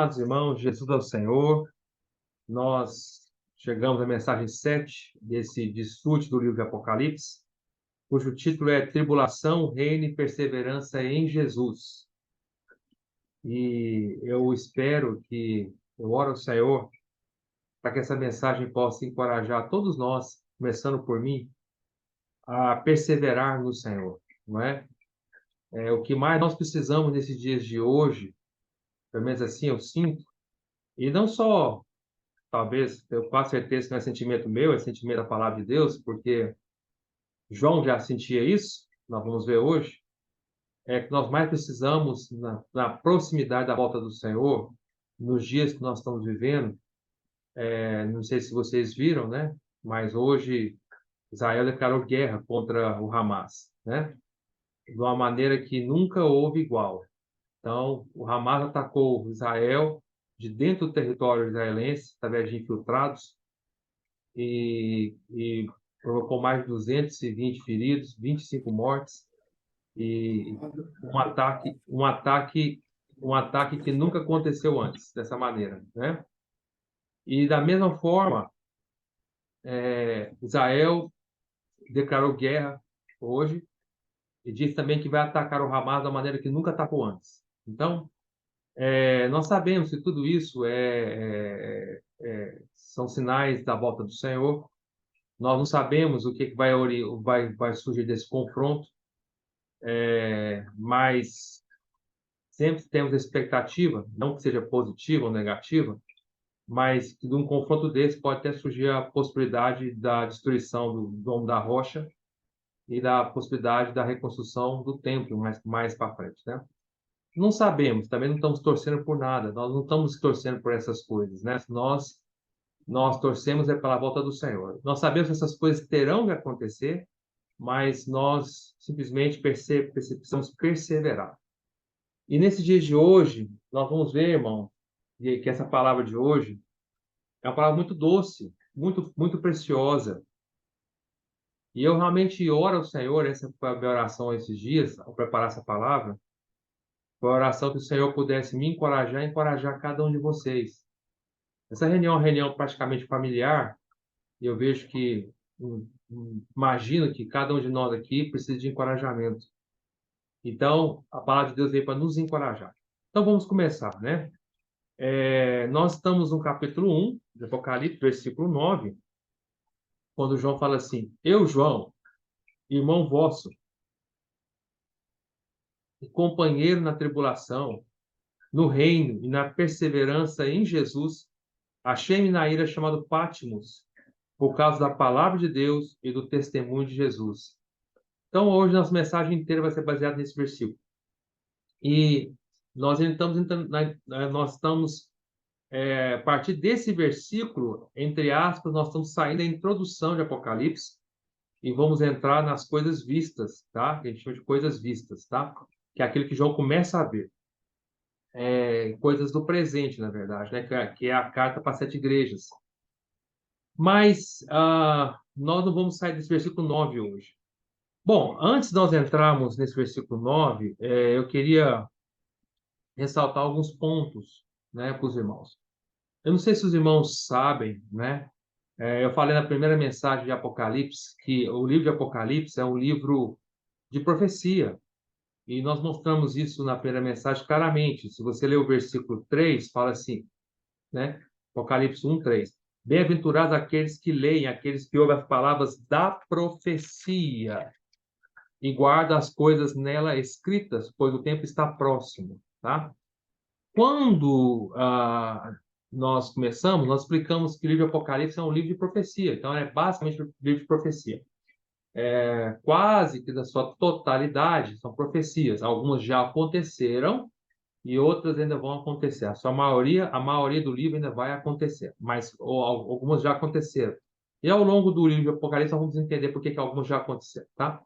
Amados irmãos, Jesus é o Senhor. Nós chegamos à mensagem 7 desse desfrute do livro de Apocalipse, cujo título é Tribulação, Reino e Perseverança em Jesus. E eu oro ao Senhor para que essa mensagem possa encorajar todos nós, começando por mim, a perseverar no Senhor, não é? O que mais nós precisamos nesses dias de hoje, pelo menos assim eu sinto, e não só. Talvez, eu com certeza que não é sentimento meu, é sentimento da palavra de Deus, porque João já sentia isso, nós vamos ver hoje, é que nós mais precisamos, na proximidade da volta do Senhor, nos dias que nós estamos vivendo, não sei se vocês viram, né? Mas hoje Israel declarou guerra contra o Hamas, né? De uma maneira que nunca houve igual. Então, o Hamas atacou Israel de dentro do território israelense, através de infiltrados, e provocou mais de 220 feridos, 25 mortes e um ataque que nunca aconteceu antes dessa maneira, né? E da mesma forma, Israel declarou guerra hoje e disse também que vai atacar o Hamas da maneira que nunca atacou antes. Então, nós sabemos que tudo isso são sinais da volta do Senhor. Nós não sabemos o que vai surgir desse confronto, mas sempre temos a expectativa, não que seja positiva ou negativa, mas que de um confronto desse pode até surgir a possibilidade da destruição do Domo da Rocha e da possibilidade da reconstrução do templo mais para frente, né? Não sabemos, também não estamos torcendo por nada, nós não estamos torcendo por essas coisas, né? Nós torcemos pela volta do Senhor. Nós sabemos que essas coisas terão de acontecer, mas nós simplesmente precisamos perseverar. E nesses dias de hoje, nós vamos ver, irmão, que essa palavra de hoje é uma palavra muito doce, muito, muito preciosa. E eu realmente oro ao Senhor, essa foi a minha oração esses dias, ao preparar essa palavra, foi a oração que o Senhor pudesse me encorajar e encorajar cada um de vocês. Essa reunião é uma reunião praticamente familiar, e eu vejo que, imagino que cada um de nós aqui precisa de encorajamento. Então, a palavra de Deus veio para nos encorajar. Então, vamos começar, né? Nós estamos no capítulo 1 de Apocalipse, versículo 9, quando João fala assim: Eu, João, irmão vosso, e companheiro na tribulação, no reino e na perseverança em Jesus, achei-me na ilha chamado Patmos, por causa da palavra de Deus e do testemunho de Jesus. Então, hoje, nossa mensagem inteira vai ser baseada nesse versículo. E nós estamos a partir desse versículo, entre aspas, nós estamos saindo da introdução de Apocalipse e vamos entrar nas coisas vistas, tá? Que a gente chama de coisas vistas, tá? Que é aquilo que João começa a ver. Coisas do presente, na verdade, né? Que é a carta para 7 igrejas. Mas nós não vamos sair desse versículo 9 hoje. Bom, antes de nós entrarmos nesse versículo 9, eu queria ressaltar alguns pontos, né, para os irmãos. Eu não sei se os irmãos sabem, né? Eu falei na primeira mensagem de Apocalipse que o livro de Apocalipse é um livro de profecia. E nós mostramos isso na primeira mensagem claramente. Se você ler o versículo 3, fala assim, né? Apocalipse 1, 3. Bem-aventurados aqueles que leem, aqueles que ouvem as palavras da profecia e guardam as coisas nela escritas, pois o tempo está próximo, tá? Quando nós começamos, nós explicamos que o livro de Apocalipse é um livro de profecia. Então, é basicamente um livro de profecia. Quase que da sua totalidade são profecias. Algumas já aconteceram e outras ainda vão acontecer. A maioria do livro ainda vai acontecer, mas algumas já aconteceram. E ao longo do livro de Apocalipse, nós vamos entender por que algumas já aconteceram, tá?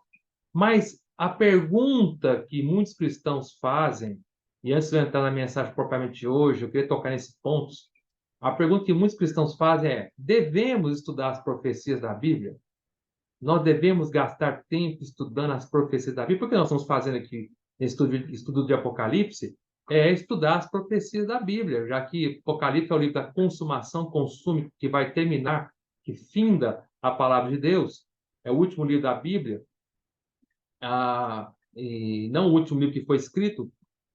Mas a pergunta que muitos cristãos fazem, e antes de eu entrar na mensagem propriamente de hoje, eu queria tocar nesses pontos. A pergunta que muitos cristãos fazem é: devemos estudar as profecias da Bíblia? Nós devemos gastar tempo estudando as profecias da Bíblia? Por que nós estamos fazendo aqui esse estudo de Apocalipse? é estudar as profecias da Bíblia, já que Apocalipse é o livro da consumação, consume, que vai terminar, que finda a palavra de Deus, é o último livro da Bíblia, e não o último livro que foi escrito,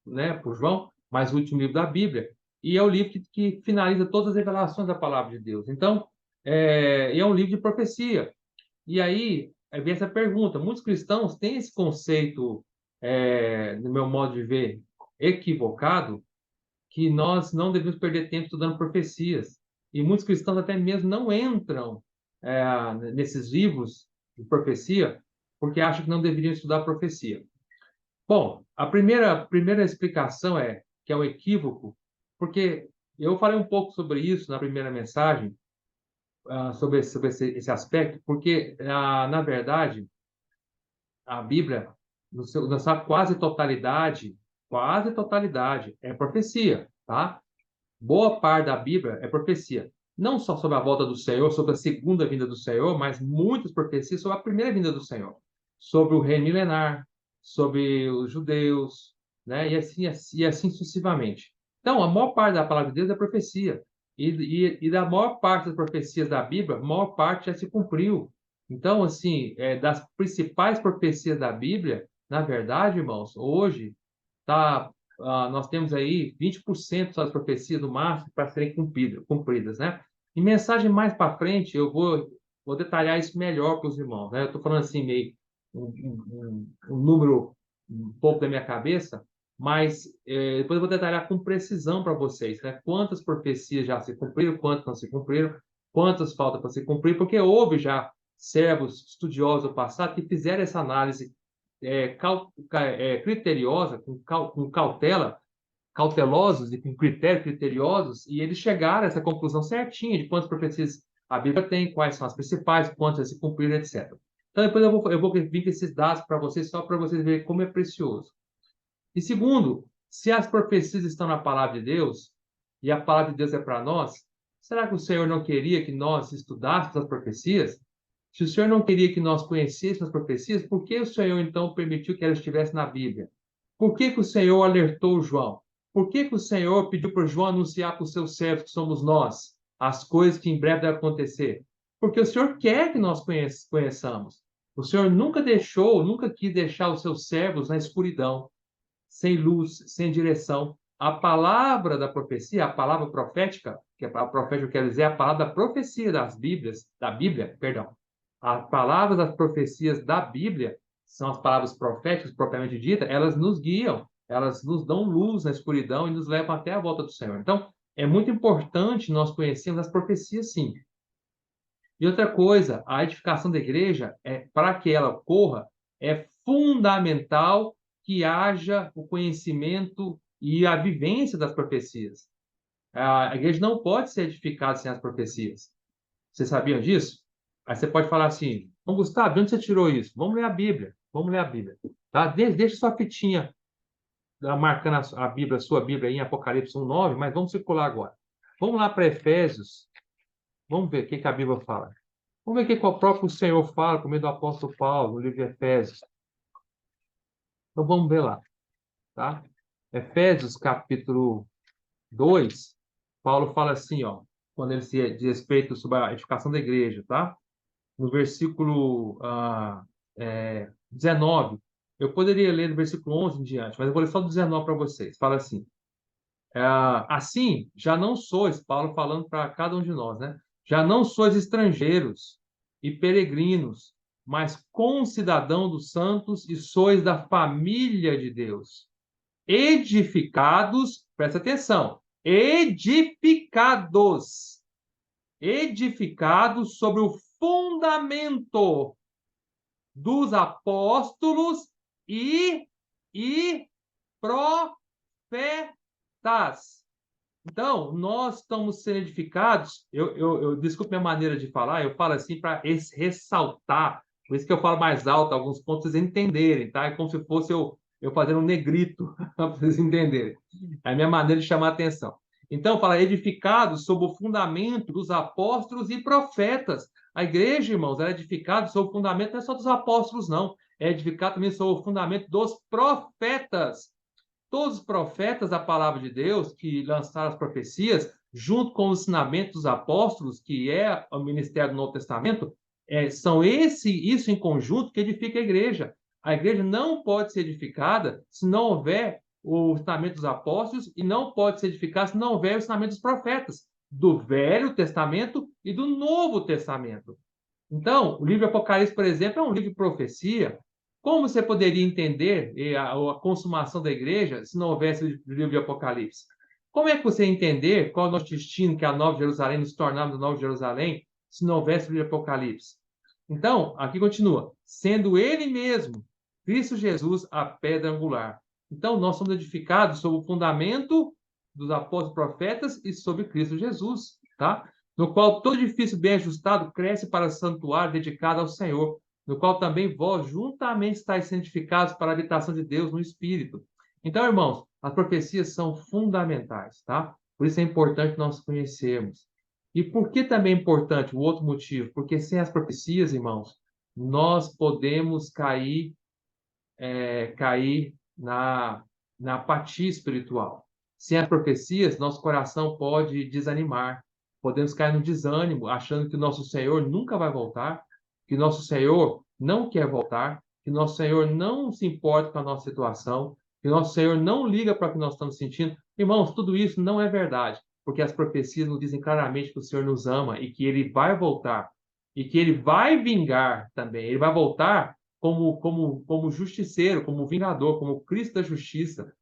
né, por João, mas o último livro da Bíblia, e é o livro que finaliza todas as revelações da palavra de Deus. Então, é um livro de profecia. E aí vem essa pergunta: muitos cristãos têm esse conceito, no meu modo de ver, equivocado, que nós não devemos perder tempo estudando profecias. E muitos cristãos até mesmo não entram nesses livros de profecia porque acham que não deveriam estudar profecia. Bom, a primeira explicação é que é um equívoco, porque eu falei um pouco sobre isso na primeira mensagem, sobre esse aspecto, porque, na verdade, a Bíblia, na sua quase totalidade, é profecia, tá? Boa parte da Bíblia é profecia. Não só sobre a volta do Senhor, sobre a segunda vinda do Senhor, mas muitas profecias sobre a primeira vinda do Senhor. Sobre o reino milenar, sobre os judeus, né? E assim sucessivamente. Então, a maior parte da palavra de Deus é profecia. E da maior parte das profecias da Bíblia, a maior parte já se cumpriu. Então, assim, das principais profecias da Bíblia, na verdade, irmãos, hoje, tá, nós temos aí 20% das profecias do máximo para serem cumpridas, né? Em mensagem mais para frente, eu vou detalhar isso melhor para os irmãos, né? Eu estou falando assim, meio um número um pouco da minha cabeça, mas depois eu vou detalhar com precisão para vocês, né? Quantas profecias já se cumpriram, quantas não se cumpriram, quantas faltam para se cumprir, porque houve já servos estudiosos do passado que fizeram essa análise criteriosa, com cautela, cautelosos e com critérios criteriosos, e eles chegaram a essa conclusão certinha de quantas profecias a Bíblia tem, quais são as principais, quantas se cumpriram, etc. Então, depois eu vou vir com esses dados para vocês, só para vocês verem como é precioso. E segundo, se as profecias estão na palavra de Deus, e a palavra de Deus é para nós, será que o Senhor não queria que nós estudássemos as profecias? Se o Senhor não queria que nós conhecêssemos as profecias, por que o Senhor então permitiu que elas estivessem na Bíblia? Por que o Senhor alertou João? Por que o Senhor pediu para João anunciar para os seus servos, que somos nós, as coisas que em breve devem acontecer? Porque o Senhor quer que nós conheçamos. O Senhor nunca quis deixar os seus servos na escuridão, sem luz, sem direção. A palavra da profecia, a palavra profética, que a profética quer dizer a palavra da profecia da Bíblia, perdão. As palavras das profecias da Bíblia são as palavras proféticas, propriamente ditas, elas nos guiam, elas nos dão luz na escuridão e nos levam até a volta do Senhor. Então, é muito importante nós conhecermos as profecias, sim. E outra coisa, a edificação da igreja, para que ela ocorra, é fundamental que haja o conhecimento e a vivência das profecias. A igreja não pode ser edificada sem as profecias. Vocês sabiam disso? Aí você pode falar assim: Bom, Gustavo, de onde você tirou isso? Vamos ler a Bíblia. Vamos ler a Bíblia. Tá? Deixa sua fitinha marcando a Bíblia, a sua Bíblia aí em Apocalipse 1:9, mas vamos circular agora. Vamos lá para Efésios. Vamos ver o que a Bíblia fala. Vamos ver o que o próprio Senhor fala por meio do apóstolo Paulo, no livro de Efésios. Então vamos ver lá, tá? Efésios, capítulo 2, Paulo fala assim, ó, quando ele se diz respeito sobre a edificação da igreja, tá? No versículo 19, eu poderia ler do versículo 11 em diante, mas eu vou ler só do 19 para vocês. Fala assim: assim, já não sois, Paulo falando para cada um de nós, né? Já não sois estrangeiros e peregrinos, mas concidadão dos santos e sois da família de Deus. Edificados, presta atenção, edificados sobre o fundamento dos apóstolos e profetas. Então, nós estamos sendo edificados. Eu desculpe minha maneira de falar, eu falo assim para ressaltar, por isso que eu falo mais alto, alguns pontos para vocês entenderem, tá? É como se fosse eu fazendo um negrito, para vocês entenderem. É a minha maneira de chamar a atenção. Então, fala edificados sob o fundamento dos apóstolos e profetas. A igreja, irmãos, é edificada sob o fundamento não é só dos apóstolos, não. É edificada também sob o fundamento dos profetas. todos os profetas da palavra de Deus que lançaram as profecias, junto com o ensinamento dos apóstolos, que é o ministério do Novo Testamento, são isso em conjunto que edifica a igreja. A igreja não pode ser edificada se não houver o ensinamento dos apóstolos e não pode ser edificada se não houver o ensinamento dos profetas, do Velho Testamento e do Novo Testamento. Então, o livro de Apocalipse, por exemplo, é um livro de profecia. Como você poderia entender a consumação da igreja se não houvesse o livro de Apocalipse? Como é que você ia entender qual é o nosso destino, que é a Nova Jerusalém, nos tornarmos a Nova Jerusalém, se não houvesse o livro de Apocalipse? Então, aqui continua, sendo ele mesmo, Cristo Jesus, a pedra angular. Então, nós somos edificados sobre o fundamento dos apóstolos e profetas e sobre Cristo Jesus, tá? No qual todo edifício bem ajustado cresce para o santuário dedicado ao Senhor, no qual também vós juntamente estáis santificados para a habitação de Deus no Espírito. Então, irmãos, as profecias são fundamentais, tá? Por isso é importante nós conhecermos. E por que também é importante? O outro motivo, porque sem as profecias, irmãos, nós podemos cair na apatia espiritual. Sem as profecias, nosso coração pode desanimar. Podemos cair no desânimo, achando que o nosso Senhor nunca vai voltar, que nosso Senhor não quer voltar, que nosso Senhor não se importa com a nossa situação, que nosso Senhor não liga para o que nós estamos sentindo. Irmãos, tudo isso não é verdade, porque as profecias nos dizem claramente que o Senhor nos ama e que Ele vai voltar, e que Ele vai vingar também. Ele vai voltar como justiceiro, como vingador, como Cristo da justiça.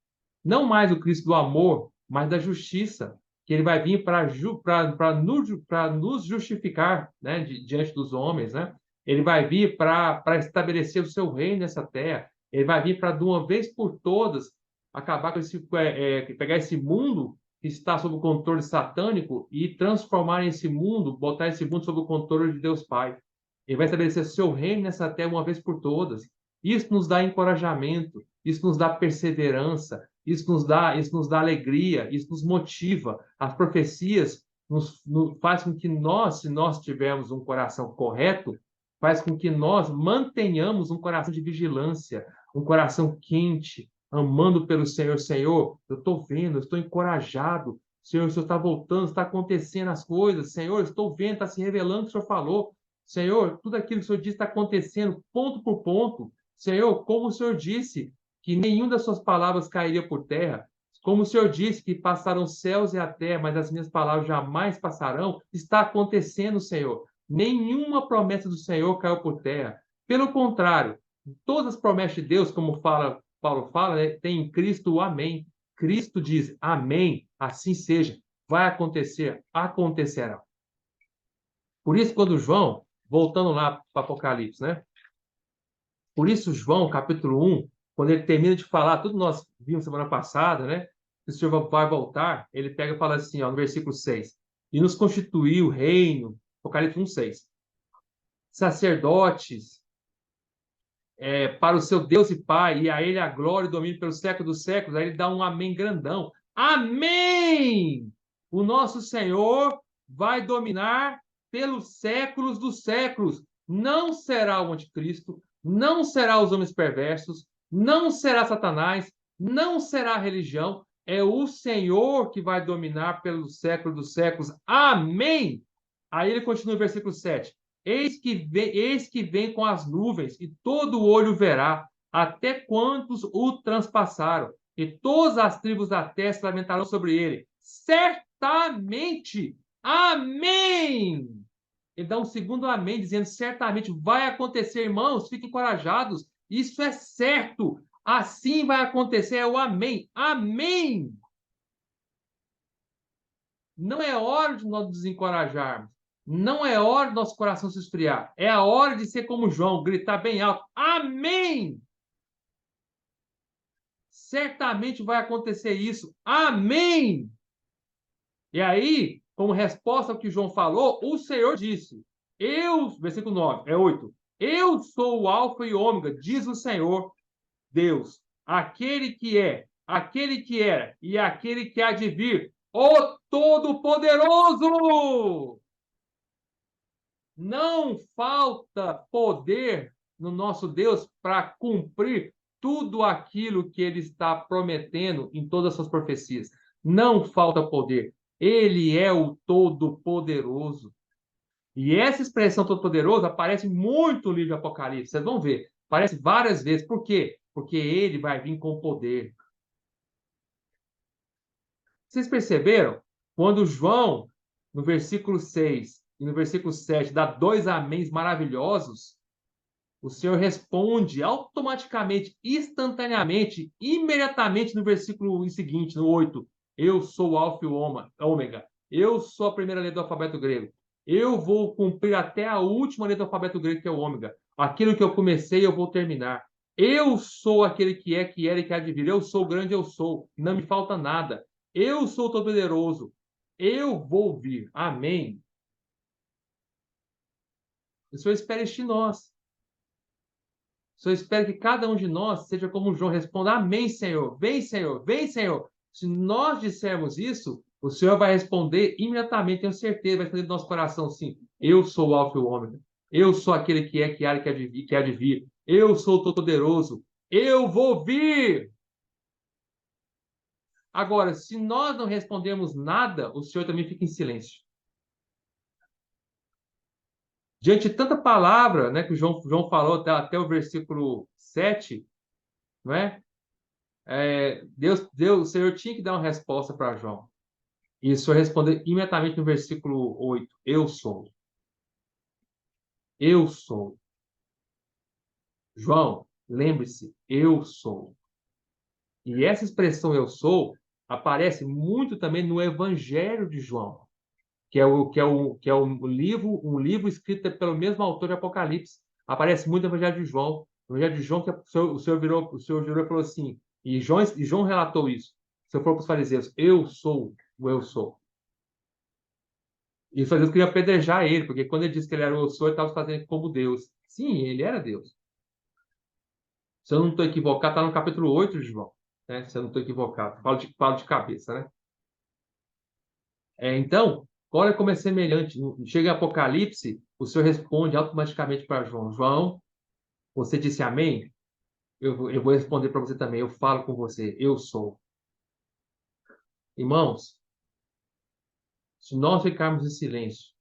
Não mais o Cristo do amor, mas da justiça, que ele vai vir para nos justificar, né, diante dos homens, né? Ele vai vir para estabelecer o seu reino nessa terra. Ele vai vir para, de uma vez por todas, acabar com pegar esse mundo que está sob o controle satânico e transformar esse mundo, botar esse mundo sob o controle de Deus Pai. Ele vai estabelecer seu reino nessa terra uma vez por todas. Isso nos dá encorajamento, isso nos dá perseverança, isso nos dá alegria, isso nos motiva. As profecias faz com que nós, se nós tivermos um coração correto, faz com que nós mantenhamos um coração de vigilância, um coração quente, amando pelo Senhor. Senhor, eu estou vendo, eu estou encorajado. Senhor, o Senhor está voltando, está acontecendo as coisas. Senhor, eu estou vendo, está se revelando o que o Senhor falou. Senhor, tudo aquilo que o Senhor disse está acontecendo ponto por ponto. Senhor, como o Senhor disse que nenhuma das suas palavras cairia por terra, como o Senhor disse que passaram os céus e a terra, mas as minhas palavras jamais passarão, está acontecendo, Senhor. Nenhuma promessa do Senhor caiu por terra. Pelo contrário, todas as promessas de Deus, como Paulo fala, né, tem em Cristo o amém. Cristo diz, amém, assim seja, vai acontecer, acontecerá. Por isso, quando João, voltando lá para Apocalipse, né? Por isso, João, capítulo 1, quando ele termina de falar, tudo nós vimos semana passada, né? Que o Senhor vai voltar, ele pega e fala assim, ó, no versículo 6, e nos constituiu reino, Apocalipse 1, 6, sacerdotes, para o seu Deus e Pai, e a ele a glória e domínio pelos séculos dos séculos. Aí ele dá um amém grandão. Amém! O nosso Senhor vai dominar pelos séculos dos séculos. Não será o anticristo, não será os homens perversos, não será Satanás, não será a religião. É o Senhor que vai dominar pelos séculos dos séculos. Amém! Aí ele continua no versículo 7. Eis que vem com as nuvens, e todo olho verá, até quantos o transpassaram, e todas as tribos da terra se lamentarão sobre ele. Certamente! Amém! Ele dá um segundo amém, dizendo, certamente vai acontecer, irmãos, fiquem encorajados, isso é certo, assim vai acontecer, é o amém. Amém! Não é hora de nós nos desencorajarmos. Não é hora do nosso coração se esfriar. É a hora de ser como João, gritar bem alto: Amém! Certamente vai acontecer isso. Amém! E aí, como resposta ao que João falou, o Senhor disse: versículo 9, 8. Eu sou o Alfa e Ômega, diz o Senhor Deus, aquele que é, aquele que era e aquele que há de vir, o Todo-Poderoso! Não falta poder no nosso Deus para cumprir tudo aquilo que ele está prometendo em todas as suas profecias. Não falta poder. Ele é o Todo-Poderoso. E essa expressão Todo-Poderoso aparece muito no livro de Apocalipse. Vocês vão ver. Aparece várias vezes. Por quê? Porque ele vai vir com poder. Vocês perceberam? Quando João, no versículo 6 e no versículo 7, dá dois améns maravilhosos, o Senhor responde automaticamente, instantaneamente, imediatamente no versículo seguinte, no 8. Eu sou o Alfa e o Ômega. Eu sou a primeira letra do alfabeto grego. Eu vou cumprir até a última letra do alfabeto grego, que é o Ômega. Aquilo que eu comecei, eu vou terminar. Eu sou aquele que é, que era e que há de vir. Eu sou o grande, eu sou. Não me falta nada. Eu sou o Todo-Poderoso. Eu vou vir. Amém. O Senhor espera este nós. Só espero que cada um de nós seja como João, responda: Amém, Senhor. Vem, Senhor. Vem, Senhor. Se nós dissermos isso, o Senhor vai responder imediatamente, tenho certeza, vai responder do nosso coração, sim. Eu sou o Alfa e o Ômega. Eu sou aquele que é, que há e que há de vir. Eu sou o Todo-Poderoso. Eu vou vir. Agora, se nós não respondemos nada, o Senhor também fica em silêncio. Diante de tanta palavra, né, que o João falou até o versículo 7, não é? O Senhor tinha que dar uma resposta para João. E o Senhor respondeu imediatamente no versículo 8: Eu sou. Eu sou. João, lembre-se, eu sou. E essa expressão eu sou aparece muito também no Evangelho de João, que é um livro escrito pelo mesmo autor de Apocalipse. Aparece muito no Evangelho de João. No Evangelho de João, que o Senhor virou e falou assim, e João relatou isso. O Senhor falou para os fariseus: Eu sou o eu sou. E os fariseus queriam apedrejar ele, porque quando ele disse que ele era o eu sou, ele estava fazendo como Deus. Sim, ele era Deus. Se eu não estou equivocado, está no capítulo 8 de João. Né? Se eu não estou equivocado. Falo de cabeça, né? Então, olha como é semelhante. Chega em Apocalipse, o Senhor responde automaticamente para João: João, você disse amém? Eu vou responder para você também. Eu falo com você. Eu sou. Irmãos, se nós ficarmos em silêncio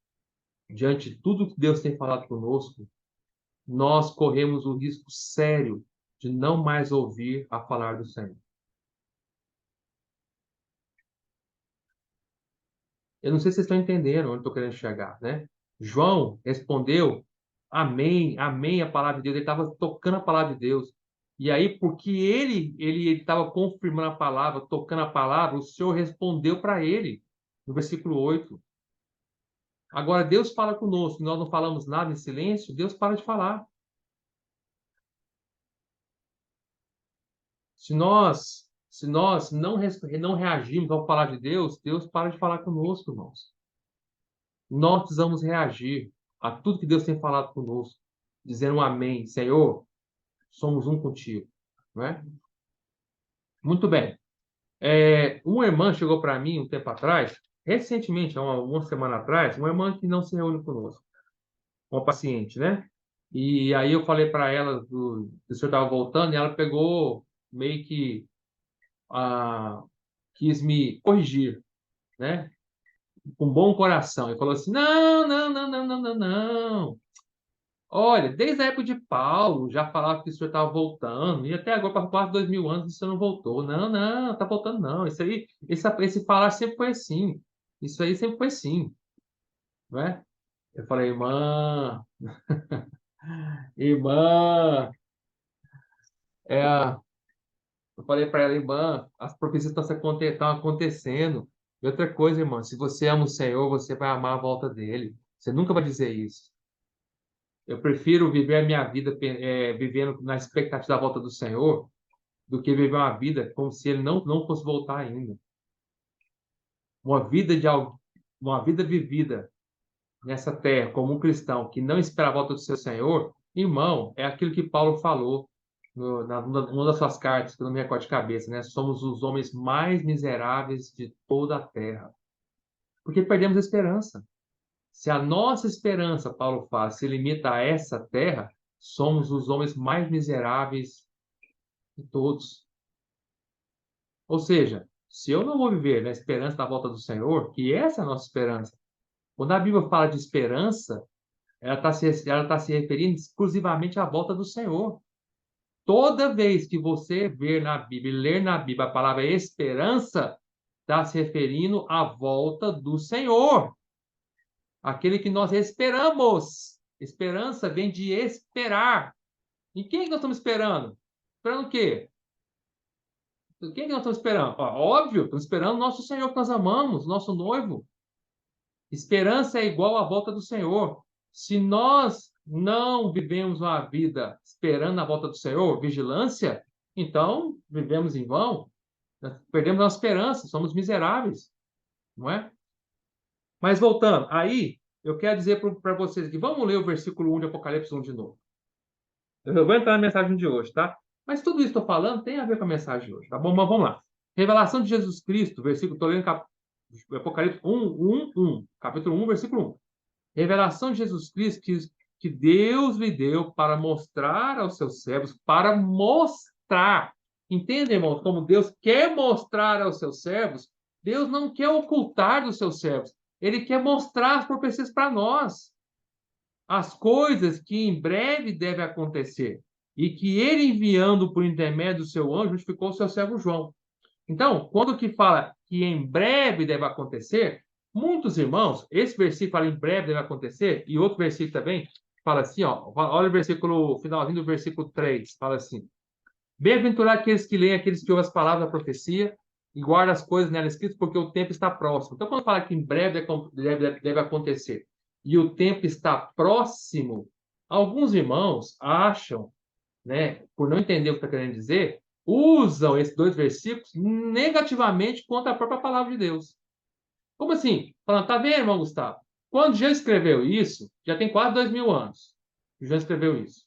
diante de tudo que Deus tem falado conosco, nós corremos o risco sério de não mais ouvir a falar do Senhor. Eu não sei se vocês estão entendendo onde estou querendo chegar, né? João respondeu: Amém, amém, a palavra de Deus. Ele estava tocando a palavra de Deus. E aí, porque ele estava confirmando a palavra, tocando a palavra, o Senhor respondeu para ele, no versículo 8. Agora, Deus fala conosco, nós não falamos nada em silêncio, Deus para de falar. Se nós não reagirmos ao falar de Deus, Deus para de falar conosco, irmãos. Nós precisamos reagir a tudo que Deus tem falado conosco, dizendo um amém. Senhor, somos um contigo. Não é? Muito bem. Uma irmã chegou para mim um tempo atrás, recentemente, há uma semana atrás, uma irmã que não se reúne conosco, uma paciente, né? E aí eu falei para ela que o senhor estava voltando e ela pegou meio que quis me corrigir, né? Com bom coração. E falou assim: não, não, não, não, não, não, não. Olha, desde a época de Paulo já falava que o senhor estava voltando, e até agora, para quase 2000 anos, o senhor não voltou. Não, não, está voltando, não. Isso aí, esse falar sempre foi assim. Isso aí sempre foi assim, não é? Eu falei: irmã, é, eu falei para ela: irmã, as profecias estão acontecendo. E outra coisa, irmã, se você ama o Senhor, você vai amar a volta dele. Você nunca vai dizer isso. Eu prefiro viver a minha vida vivendo na expectativa da volta do Senhor do que viver uma vida como se ele não fosse voltar ainda. Uma vida uma vida vivida nessa terra como um cristão que não espera a volta do seu Senhor, irmão, é aquilo que Paulo falou numa das suas cartas, que eu não me recordo de cabeça, né? Somos os homens mais miseráveis de toda a terra. Porque perdemos a esperança. Se a nossa esperança, Paulo fala, se limita a essa terra, somos os homens mais miseráveis de todos. Ou seja, se eu não vou viver na esperança da volta do Senhor, que essa é a nossa esperança, quando a Bíblia fala de esperança, ela tá se referindo exclusivamente à volta do Senhor. Toda vez que você ver na Bíblia, ler na Bíblia a palavra esperança, está se referindo à volta do Senhor, aquele que nós esperamos. Esperança vem de esperar. E quem que nós estamos esperando? Esperando o quê? Quem que nós estamos esperando? Ó, óbvio, estamos esperando o nosso Senhor que nós amamos, nosso noivo. Esperança é igual à volta do Senhor. Se nós não vivemos uma vida esperando a volta do Senhor, vigilância, então vivemos em vão, nós perdemos a esperança, somos miseráveis, não é? Mas voltando, aí eu quero dizer para vocês aqui, vamos ler o versículo 1 de Apocalipse 1 de novo. Eu vou entrar na mensagem de hoje, tá? Mas tudo isso que eu estou falando tem a ver com a mensagem de hoje, tá bom? Mas vamos lá. Revelação de Jesus Cristo, versículo, estou lendo Apocalipse 1, capítulo 1, versículo 1. Revelação de Jesus Cristo que Deus lhe deu para mostrar aos seus servos, para mostrar. Entende, irmãos, como Deus quer mostrar aos seus servos? Deus não quer ocultar dos seus servos. Ele quer mostrar as profecias para nós. As coisas que em breve devem acontecer. E que ele, enviando por intermédio do seu anjo, notificou o seu servo João. Então, quando que fala que em breve deve acontecer, muitos irmãos, esse versículo fala em breve deve acontecer, e outro versículo também fala assim, ó, olha o versículo, finalzinho do versículo 3, fala assim: bem-aventurados aqueles que leem, aqueles que ouvem as palavras da profecia e guardam as coisas nela escritas, porque o tempo está próximo. Então, quando fala que em breve deve acontecer e o tempo está próximo, alguns irmãos acham, né, por não entender o que está querendo dizer, usam esses dois versículos negativamente contra a própria palavra de Deus. Como assim? Falando, tá vendo, irmão Gustavo? Quando João escreveu isso, já tem quase 2000 anos. João escreveu isso.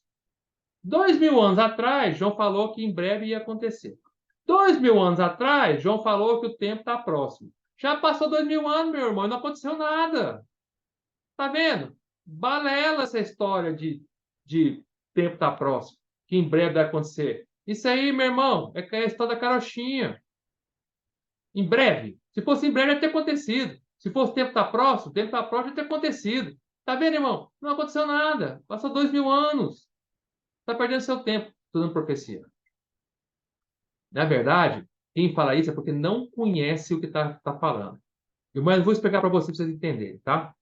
2000 anos atrás, João falou que em breve ia acontecer. 2000 anos atrás, João falou que o tempo está próximo. Já passou 2000 anos, meu irmão, e não aconteceu nada. Tá vendo? Balela essa história de tempo tá próximo, que em breve vai acontecer. Isso aí, meu irmão, é a história da carochinha. Em breve. Se fosse em breve, ia ter acontecido. Se fosse o tempo tá próximo, o tempo tá próximo, ia ter acontecido. Tá vendo, irmão? Não aconteceu nada. Passou 2000 anos. Tá perdendo seu tempo estudando profecia. Na verdade, quem fala isso é porque não conhece o que tá falando. Mas eu vou explicar para vocês entenderem, tá?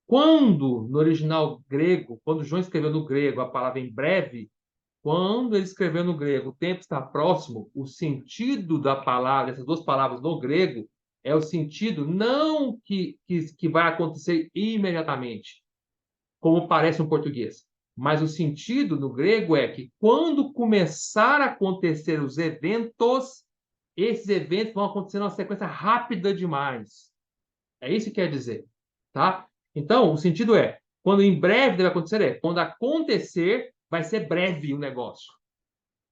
Quando, no original grego, quando João escreveu no grego a palavra em breve, quando ele escreveu no grego o tempo está próximo, o sentido da palavra, essas duas palavras no grego, é o sentido não que vai acontecer imediatamente, como parece no português, mas o sentido no grego é que quando começar a acontecer os eventos, esses eventos vão acontecer numa sequência rápida demais. É isso que quer dizer, tá? Então, o sentido é, quando em breve deve acontecer, quando acontecer, vai ser breve o negócio.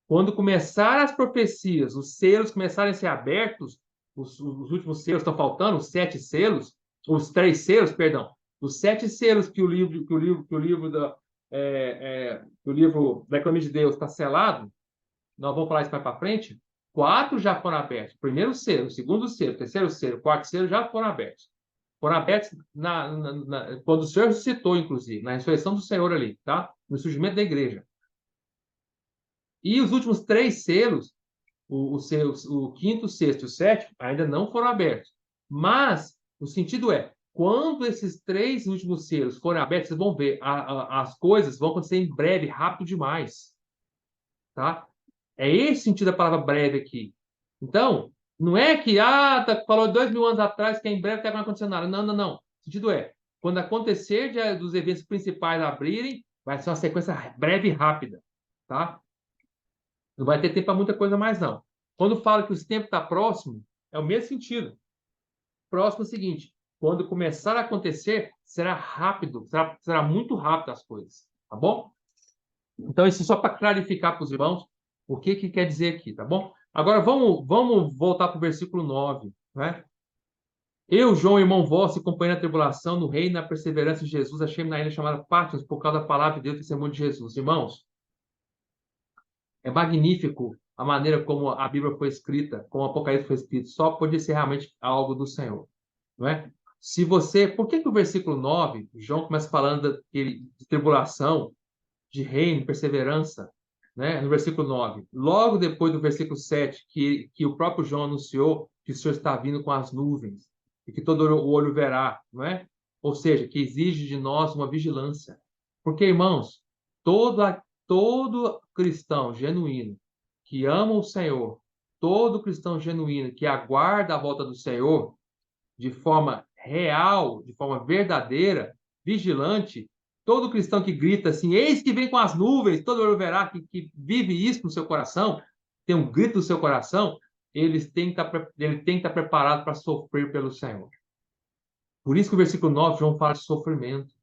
Quando começar as profecias, os selos começarem a ser abertos, os últimos selos estão faltando, os 7 selos, os 3 selos, perdão, os 7 selos que o livro da Economia de Deus está selado, nós vamos falar isso mais para frente. 4 já foram abertos. Primeiro selo, segundo selo, terceiro selo, quarto selo já foram abertos. Foram abertos quando o Senhor ressuscitou, inclusive, na ressurreição do Senhor ali, tá? No surgimento da igreja. E os últimos 3 selos, o quinto, o sexto e o sétimo, ainda não foram abertos. Mas o sentido é, quando esses 3 últimos selos forem abertos, vocês vão ver, as coisas vão acontecer em breve, rápido demais. Tá? É esse o sentido da palavra breve aqui. Então, não é que, falou 2000 anos atrás que em breve não vai acontecer nada. Não, não, não. O sentido é, quando acontecer dos eventos principais abrirem, vai ser uma sequência breve e rápida. Tá? Não vai ter tempo para muita coisa mais, não. Quando fala que o tempo está próximo, é o mesmo sentido. Próximo é o seguinte: quando começar a acontecer, será rápido, será muito rápido as coisas. Tá bom? Então, isso só para clarificar para os irmãos o que quer dizer aqui, tá bom? Agora, vamos voltar para o versículo 9, né? Eu, João, irmão vosso, e companheiro na tribulação, no reino e na perseverança de Jesus, achei-me na ilha chamada Patmos por causa da palavra de Deus e testemunho de Jesus. Irmãos, é magnífico a maneira como a Bíblia foi escrita, como o Apocalipse foi escrito, só pode ser realmente algo do Senhor, não é? Se você, por que que o versículo 9, João começa falando de tribulação, de reino, perseverança, né? No versículo 9. Logo depois do versículo 7, que o próprio João anunciou que o Senhor está vindo com as nuvens e que todo o olho verá, não é? Ou seja, que exige de nós uma vigilância. Porque, irmãos, todo cristão genuíno que ama o Senhor, todo cristão genuíno que aguarda a volta do Senhor de forma real, de forma verdadeira, vigilante, todo cristão que grita assim, eis que vem com as nuvens, todo olho verá, que vive isso no seu coração, tem um grito no seu coração, ele tem que estar preparado para sofrer pelo Senhor. Por isso que o versículo 9, João fala de sofrimento.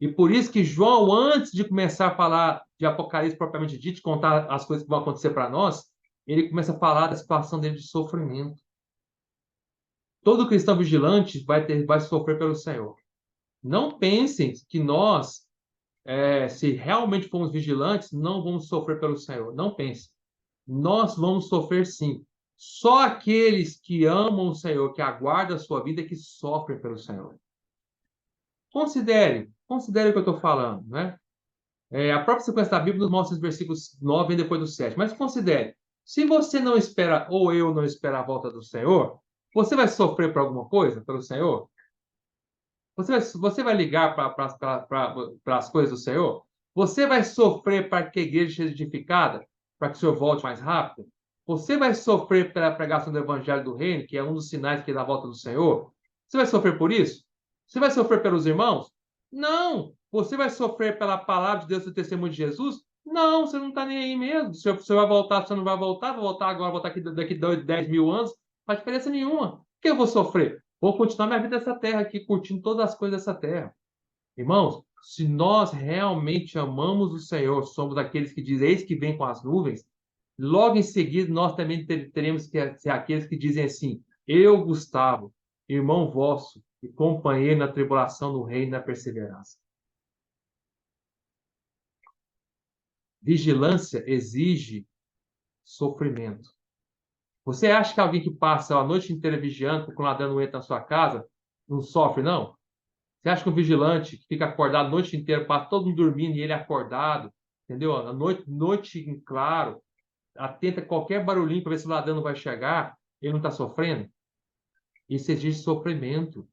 E por isso que João, antes de começar a falar de Apocalipse propriamente dito, contar as coisas que vão acontecer para nós, ele começa a falar da situação dele de sofrimento. Todo cristão vigilante vai sofrer pelo Senhor. Não pensem que nós, se realmente formos vigilantes, não vamos sofrer pelo Senhor. Não pensem. Nós vamos sofrer sim. Só aqueles que amam o Senhor, que aguardam a sua vida, que sofrem pelo Senhor. Considere o que eu estou falando, né? A própria sequência da Bíblia nos mostra os versículos 9 e depois do 7. Mas considere, se você não espera, ou eu não esperar a volta do Senhor, você vai sofrer por alguma coisa pelo Senhor? Você vai ligar para as coisas do Senhor? Você vai sofrer para que a igreja seja edificada? Para que o Senhor volte mais rápido? Você vai sofrer pela pregação do Evangelho do Reino, que é um dos sinais que é da volta do Senhor? Você vai sofrer por isso? Você vai sofrer pelos irmãos? Não! Você vai sofrer pela palavra de Deus e o testemunho de Jesus? Não, você não está nem aí mesmo. Se você vai voltar, você não vai voltar agora, voltar daqui 10 mil anos. Não faz diferença nenhuma. Por que eu vou sofrer? Vou continuar minha vida nessa terra aqui, curtindo todas as coisas dessa terra. Irmãos, se nós realmente amamos o Senhor, somos aqueles que dizem, eis que vem com as nuvens, logo em seguida nós também teremos que ser aqueles que dizem assim, eu, Gustavo, irmão vosso, e companheiro na tribulação, no reino e na perseverança. Vigilância exige sofrimento. Você acha que alguém que passa a noite inteira vigiando, porque o ladrão não entra na sua casa, não sofre, não? Você acha que um vigilante que fica acordado a noite inteira, passa todo mundo dormindo e ele acordado, entendeu? A noite em claro, atenta a qualquer barulhinho para ver se o ladrão não vai chegar, ele não está sofrendo? Isso exige sofrimento.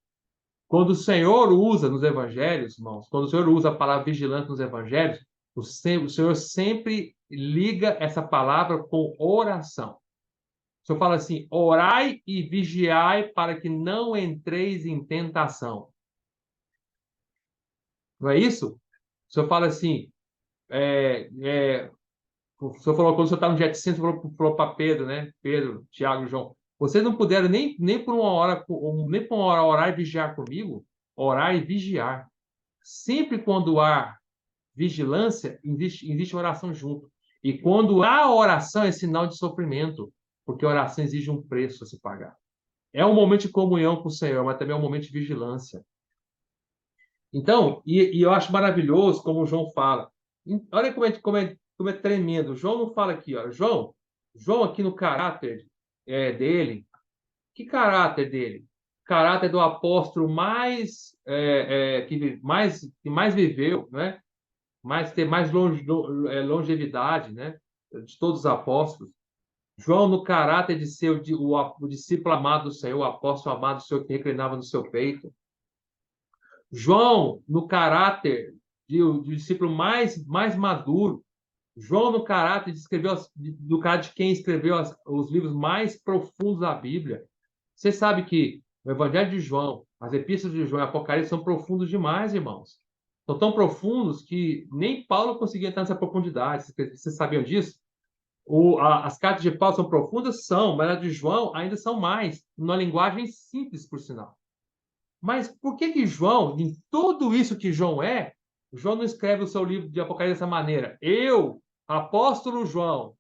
Quando o Senhor usa nos evangelhos, irmãos, quando o Senhor usa a palavra vigilante nos evangelhos, o Senhor sempre liga essa palavra com oração. O Senhor fala assim: orai e vigiai para que não entreis em tentação. Não é isso? O Senhor fala assim, o senhor falou, quando o senhor está no jet ski, o senhor falou para Pedro, né? Pedro, Tiago, João. Vocês não puderam nem por uma hora, nem por uma hora orar e vigiar comigo? Orar e vigiar. Sempre quando há vigilância, existe oração junto. E quando há oração, é sinal de sofrimento, porque a oração exige um preço a se pagar. É um momento de comunhão com o Senhor, mas também é um momento de vigilância. Então, e eu acho maravilhoso como o João fala. Olha como é tremendo. O João não fala aqui, ó. João aqui no caráter dele. Que caráter dele? Caráter do apóstolo que mais viveu, né? Ter mais longevidade, né? De todos os apóstolos. João no caráter de ser o discípulo amado do Senhor, o apóstolo amado do Senhor que reclinava no seu peito. João, no caráter de discípulo mais maduro. João, no caráter do caráter de quem escreveu os livros mais profundos da Bíblia. Você sabe que o Evangelho de João, as epístolas de João e Apocalipse são profundos demais, irmãos. São tão profundos que nem Paulo conseguia entrar nessa profundidade. Vocês sabiam disso? As cartas de Paulo são profundas? São, mas as de João ainda são mais, numa linguagem simples, por sinal. Mas por que João, em tudo isso que João não escreve o seu livro de Apocalipse dessa maneira? Eu, apóstolo João,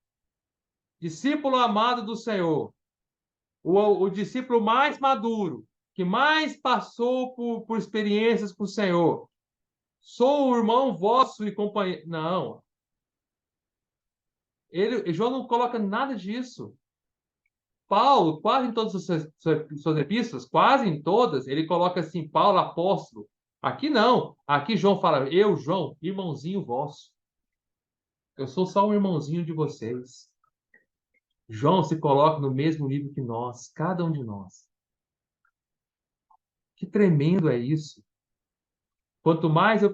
discípulo amado do Senhor, o discípulo mais maduro, que mais passou por experiências com o Senhor, sou o irmão vosso e companheiro. Não. João não coloca nada disso. Paulo, quase em todas as suas epístolas, quase em todas, ele coloca assim, Paulo, apóstolo. Aqui não. Aqui João fala, eu, João, irmãozinho vosso. Eu sou só um irmãozinho de vocês. João se coloca no mesmo nível que nós, cada um de nós. Que tremendo é isso. Quanto mais eu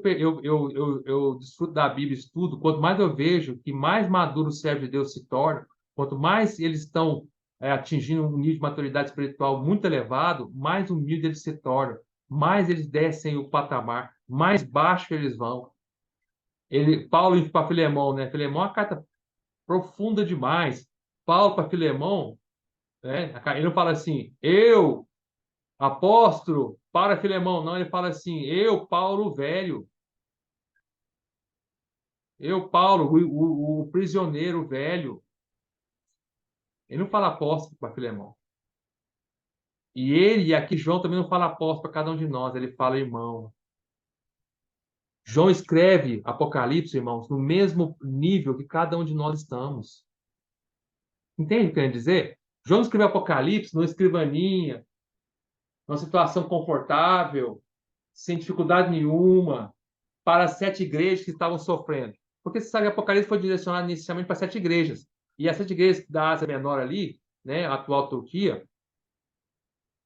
desfruto da Bíblia e estudo, quanto mais eu vejo que mais maduro o servo de Deus se torna, quanto mais eles estão atingindo um nível de maturidade espiritual muito elevado, mais humilde eles se tornam, mais eles descem o patamar, mais baixo eles vão. Paulo para Filemão, né? Filemão é uma carta profunda demais. Paulo para Filemão, né? Ele não fala assim, eu, apóstolo, para Filemão, não, ele fala assim, eu, Paulo velho. Eu, Paulo, o prisioneiro velho. Ele não fala apóstolo para Filemão. E aqui João também não fala apóstolo para cada um de nós, ele fala irmão. João escreve Apocalipse, irmãos, no mesmo nível que cada um de nós estamos. Entende o que eu quero dizer? João escreveu Apocalipse numa escrivaninha, numa situação confortável, sem dificuldade nenhuma, para as 7 igrejas que estavam sofrendo. Porque você sabe que Apocalipse foi direcionado inicialmente para 7 igrejas. E as 7 igrejas da Ásia Menor ali, né, a atual Turquia,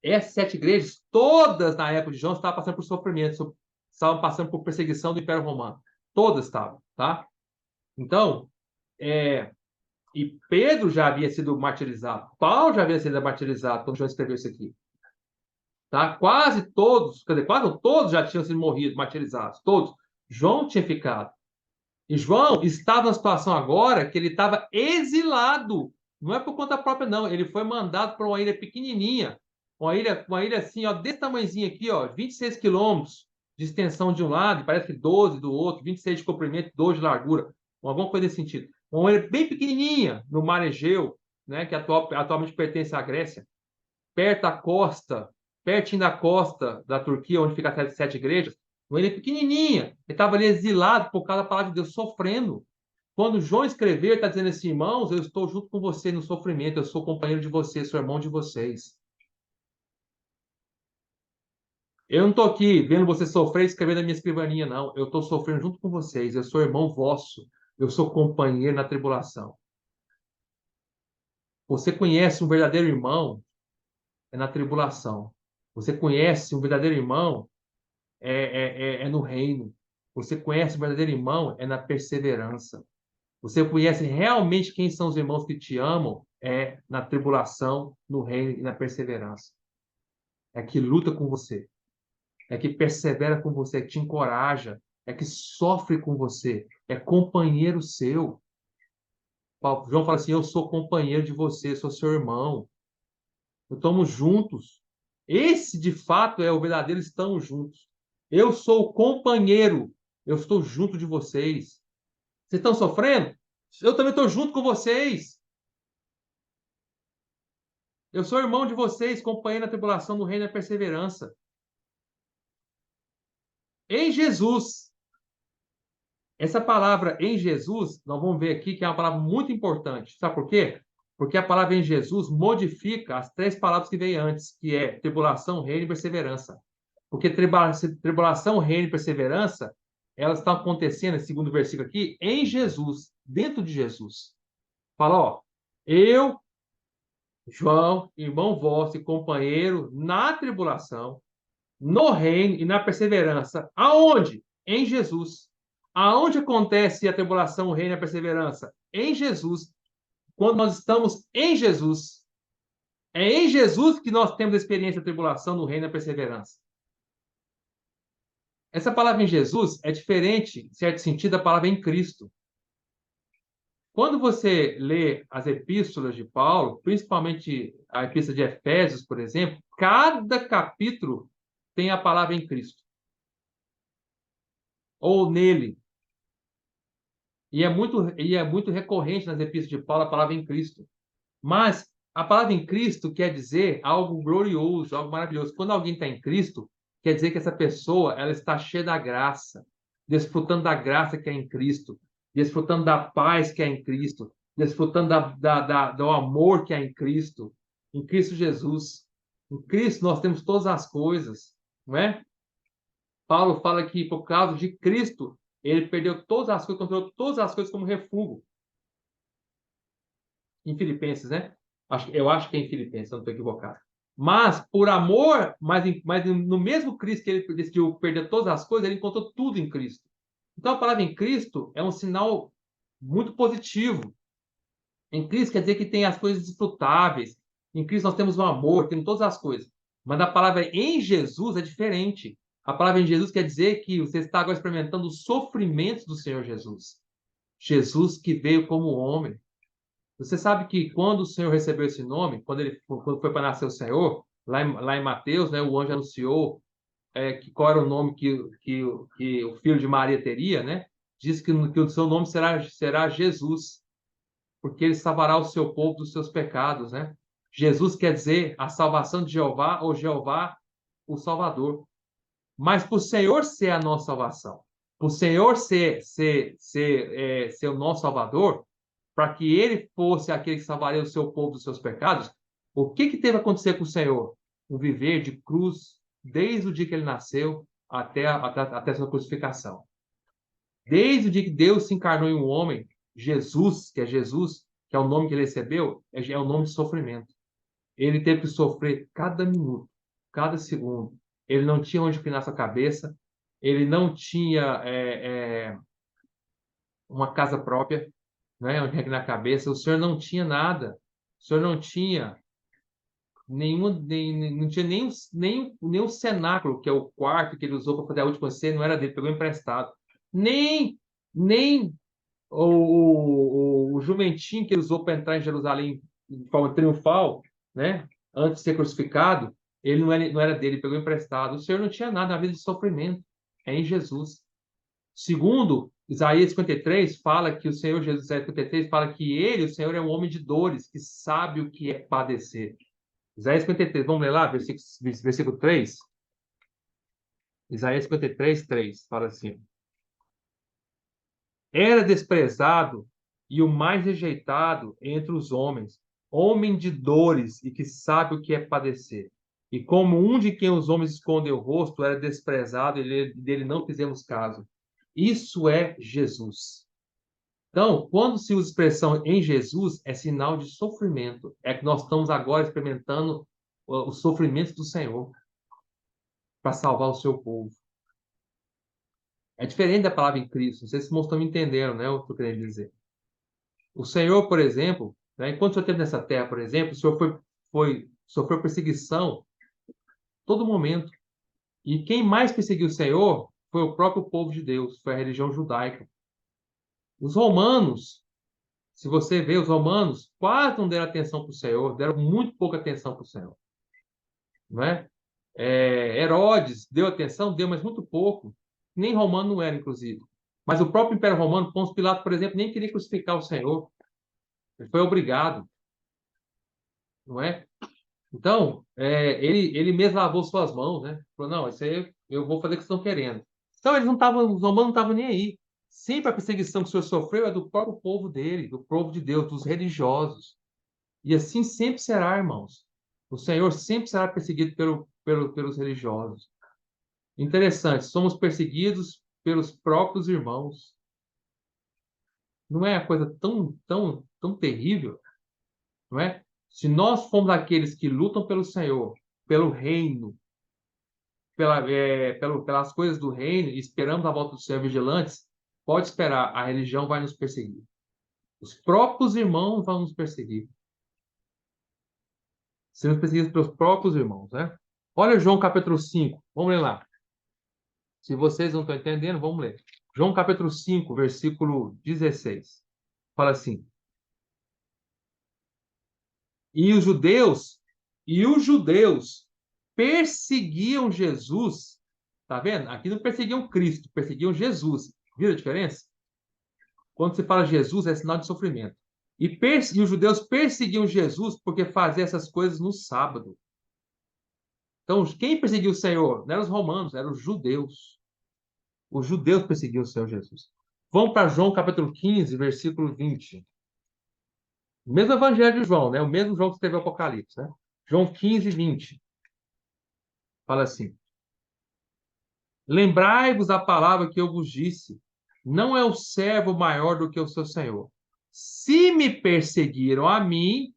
essas 7 igrejas, todas na época de João, estavam passando por sofrimento, estavam passando por perseguição do Império Romano. Todas estavam, tá? Então, e Pedro já havia sido martirizado, Paulo já havia sido martirizado quando João escreveu isso aqui. Tá? Quase todos, quer dizer, quase não, todos já tinham sido morridos, martirizados, todos. João tinha ficado. E João estava na situação agora que ele estava exilado. Não é por conta própria, não. Ele foi mandado para uma ilha pequenininha. Uma ilha assim, ó, desse tamanhozinho aqui, ó, 26 quilômetros de extensão de um lado, e parece que 12 do outro, 26 de comprimento, 12 de largura. Alguma coisa desse sentido. Uma ilha bem pequenininha no mar Egeu, né, que atualmente pertence à Grécia, perto da costa, pertinho da costa da Turquia, onde fica as 7 igrejas. Uma ilha pequenininha. Ele estava ali exilado por causa da palavra de Deus, sofrendo. Quando João escreveu, ele está dizendo assim, irmãos, eu estou junto com você no sofrimento, eu sou companheiro de vocês, sou irmão de vocês. Eu não estou aqui vendo você sofrer e escrevendo na minha escrivaninha, não. Eu estou sofrendo junto com vocês, eu sou irmão vosso, eu sou companheiro na tribulação. Você conhece um verdadeiro irmão é na tribulação. Você conhece um verdadeiro irmão é no reino. Você conhece o verdadeiro irmão é na perseverança. Você conhece realmente quem são os irmãos que te amam é na tribulação, no reino e na perseverança. É que luta com você, é que persevera com você, é que te encoraja, é que sofre com você, é companheiro seu. João fala assim: eu sou companheiro de você, sou seu irmão. Estamos juntos. Esse, de fato, é o verdadeiro estamos juntos. Eu sou o companheiro. Eu estou junto de vocês. Vocês estão sofrendo? Eu também estou junto com vocês. Eu sou irmão de vocês, companheiro na tribulação do reino da perseverança. Em Jesus. Essa palavra em Jesus, nós vamos ver aqui que é uma palavra muito importante. Sabe por quê? Porque a palavra em Jesus modifica as 3 palavras que vêm antes, que é tribulação, reino e perseverança. Porque tribulação, reino e perseverança, elas estão acontecendo, segundo o versículo aqui, em Jesus, dentro de Jesus. Fala, ó, eu, João, irmão vosso e companheiro na tribulação, no reino e na perseverança. Aonde? Em Jesus. Aonde acontece a tribulação, o reino e a perseverança? Em Jesus. Quando nós estamos em Jesus. É em Jesus que nós temos a experiência da tribulação, do reino e da perseverança. Essa palavra em Jesus é diferente, em certo sentido, da palavra em Cristo. Quando você lê as epístolas de Paulo, principalmente a epístola de Efésios, por exemplo, cada capítulo tem a palavra em Cristo. Ou nele. E é muito recorrente nas epístolas de Paulo a palavra em Cristo. Mas a palavra em Cristo quer dizer algo glorioso, algo maravilhoso. Quando alguém está em Cristo, quer dizer que essa pessoa ela está cheia da graça, desfrutando da graça que é em Cristo, desfrutando da paz que é em Cristo, desfrutando do amor que há em Cristo, em Cristo Jesus. Em Cristo nós temos todas as coisas, não é? Paulo fala que por causa de Cristo, ele perdeu todas as coisas, controlou todas as coisas como refúgio. Em Filipenses, né? Eu acho que é em Filipenses, se eu não estou equivocado. Mas, por amor, mas no mesmo Cristo que ele decidiu perder todas as coisas, ele encontrou tudo em Cristo. Então, a palavra em Cristo é um sinal muito positivo. Em Cristo quer dizer que tem as coisas desfrutáveis. Em Cristo nós temos o amor, temos todas as coisas. Mas a palavra em Jesus é diferente. A palavra em Jesus quer dizer que você está agora experimentando os sofrimentos do Senhor Jesus. Jesus que veio como homem. Você sabe que quando o Senhor recebeu esse nome, quando foi para nascer o Senhor, lá em Mateus, né, o anjo anunciou qual era o nome que o filho de Maria teria, né? Diz que o seu nome será Jesus, porque ele salvará o seu povo dos seus pecados, né? Jesus quer dizer a salvação de Jeová ou Jeová, o Salvador. Mas por Senhor ser a nossa salvação, por Senhor ser o nosso Salvador, para que ele fosse aquele que salvaria o seu povo dos seus pecados, o que teve a acontecer com o Senhor? Um viver de cruz desde o dia que ele nasceu até a sua crucificação. Desde o dia que Deus se encarnou em um homem, Jesus, que é o nome que ele recebeu, é o nome de sofrimento. Ele teve que sofrer cada minuto, cada segundo. Ele não tinha onde inclinar sua cabeça, ele não tinha uma casa própria, né, onde reclinar a cabeça. O Senhor não tinha nada. O Senhor não tinha não tinha nenhum cenáculo, que é o quarto que ele usou para fazer a última ceia, não era dele, pegou emprestado. Nem o jumentinho que ele usou para entrar em Jerusalém de forma triunfal, né? Antes de ser crucificado, ele não era dele, ele pegou emprestado. O Senhor não tinha nada na vida de sofrimento. É em Jesus. Segundo, Isaías 53 fala que o Senhor Jesus, Isaías 53, fala que ele, o Senhor, é um homem de dores, que sabe o que é padecer. Isaías 53, vamos ler lá, versículo 3. Isaías 53, 3, fala assim: Era desprezado e o mais rejeitado entre os homens, homem de dores e que sabe o que é padecer. E como um de quem os homens escondem o rosto, era desprezado e dele não fizemos caso. Isso é Jesus. Então, quando se usa a expressão em Jesus, é sinal de sofrimento. É que nós estamos agora experimentando os sofrimentos do Senhor para salvar o seu povo. É diferente da palavra em Cristo. Não sei se vocês estão me entendendo, né? O que eu querendo dizer. O Senhor, por exemplo, né, enquanto o Senhor esteve nessa terra, por exemplo, o Senhor sofreu perseguição todo momento. E quem mais perseguiu o Senhor foi o próprio povo de Deus, foi a religião judaica. Os romanos, se você vê, os romanos quase não deram atenção para o Senhor, deram muito pouca atenção para o Senhor. Não é? Herodes deu atenção, deu, mas muito pouco. Nem romano não era, inclusive. Mas o próprio Império Romano, Pôncio Pilato, por exemplo, nem queria crucificar o Senhor. Ele foi obrigado, não é? Então, ele mesmo lavou suas mãos, né? Falou, não, isso aí eu vou fazer o que vocês estão querendo. Então, os romanos não estavam nem aí. Sempre a perseguição que o Senhor sofreu é do próprio povo dele, do povo de Deus, dos religiosos. E assim sempre será, irmãos. O Senhor sempre será perseguido pelos religiosos. Interessante, somos perseguidos pelos próprios irmãos. Não é uma coisa tão terrível, não é? Se nós formos aqueles que lutam pelo Senhor, pelo reino, pelas coisas do reino, e esperamos a volta do Senhor vigilantes, pode esperar, a religião vai nos perseguir. Os próprios irmãos vão nos perseguir. Seremos perseguidos pelos próprios irmãos, né? Olha João capítulo 5, vamos ler lá. Se vocês não estão entendendo, vamos ler. João capítulo 5, versículo 16. Fala assim: E os judeus perseguiam Jesus. Tá vendo? Aqui não perseguiam Cristo, perseguiam Jesus. Viu a diferença? Quando se fala Jesus, é sinal de sofrimento. E os judeus perseguiam Jesus porque fazia essas coisas no sábado. Então, quem perseguiu o Senhor? Não eram os romanos, eram os judeus. Os judeus perseguiam o Senhor Jesus. Vamos para João capítulo 15, versículo 20. O mesmo evangelho de João, né? O mesmo João que escreveu o Apocalipse, né? João 15, 20. Fala assim: Lembrai-vos da palavra que eu vos disse. Não é o servo maior do que o seu senhor. Se me perseguiram a mim,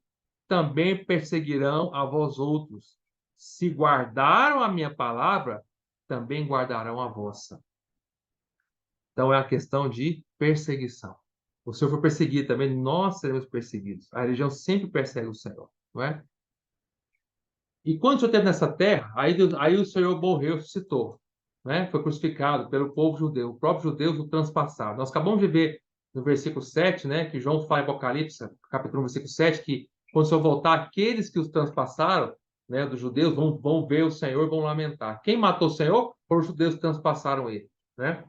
também perseguirão a vós outros. Se guardaram a minha palavra, também guardarão a vossa. Então é a questão de perseguição. O Senhor foi perseguido também, nós seremos perseguidos. A religião sempre persegue o Senhor, não é? E quando o Senhor esteve nessa terra, aí o Senhor morreu, ressuscitou, né? Foi crucificado pelo povo judeu. O próprio judeus o transpassaram. Nós acabamos de ver no versículo 7, né? Que João fala em Apocalipse, capítulo 1, versículo 7, que quando o Senhor voltar, aqueles que os transpassaram, né? Dos judeus, vão ver o Senhor e vão lamentar. Quem matou o Senhor foram os judeus que transpassaram ele, né?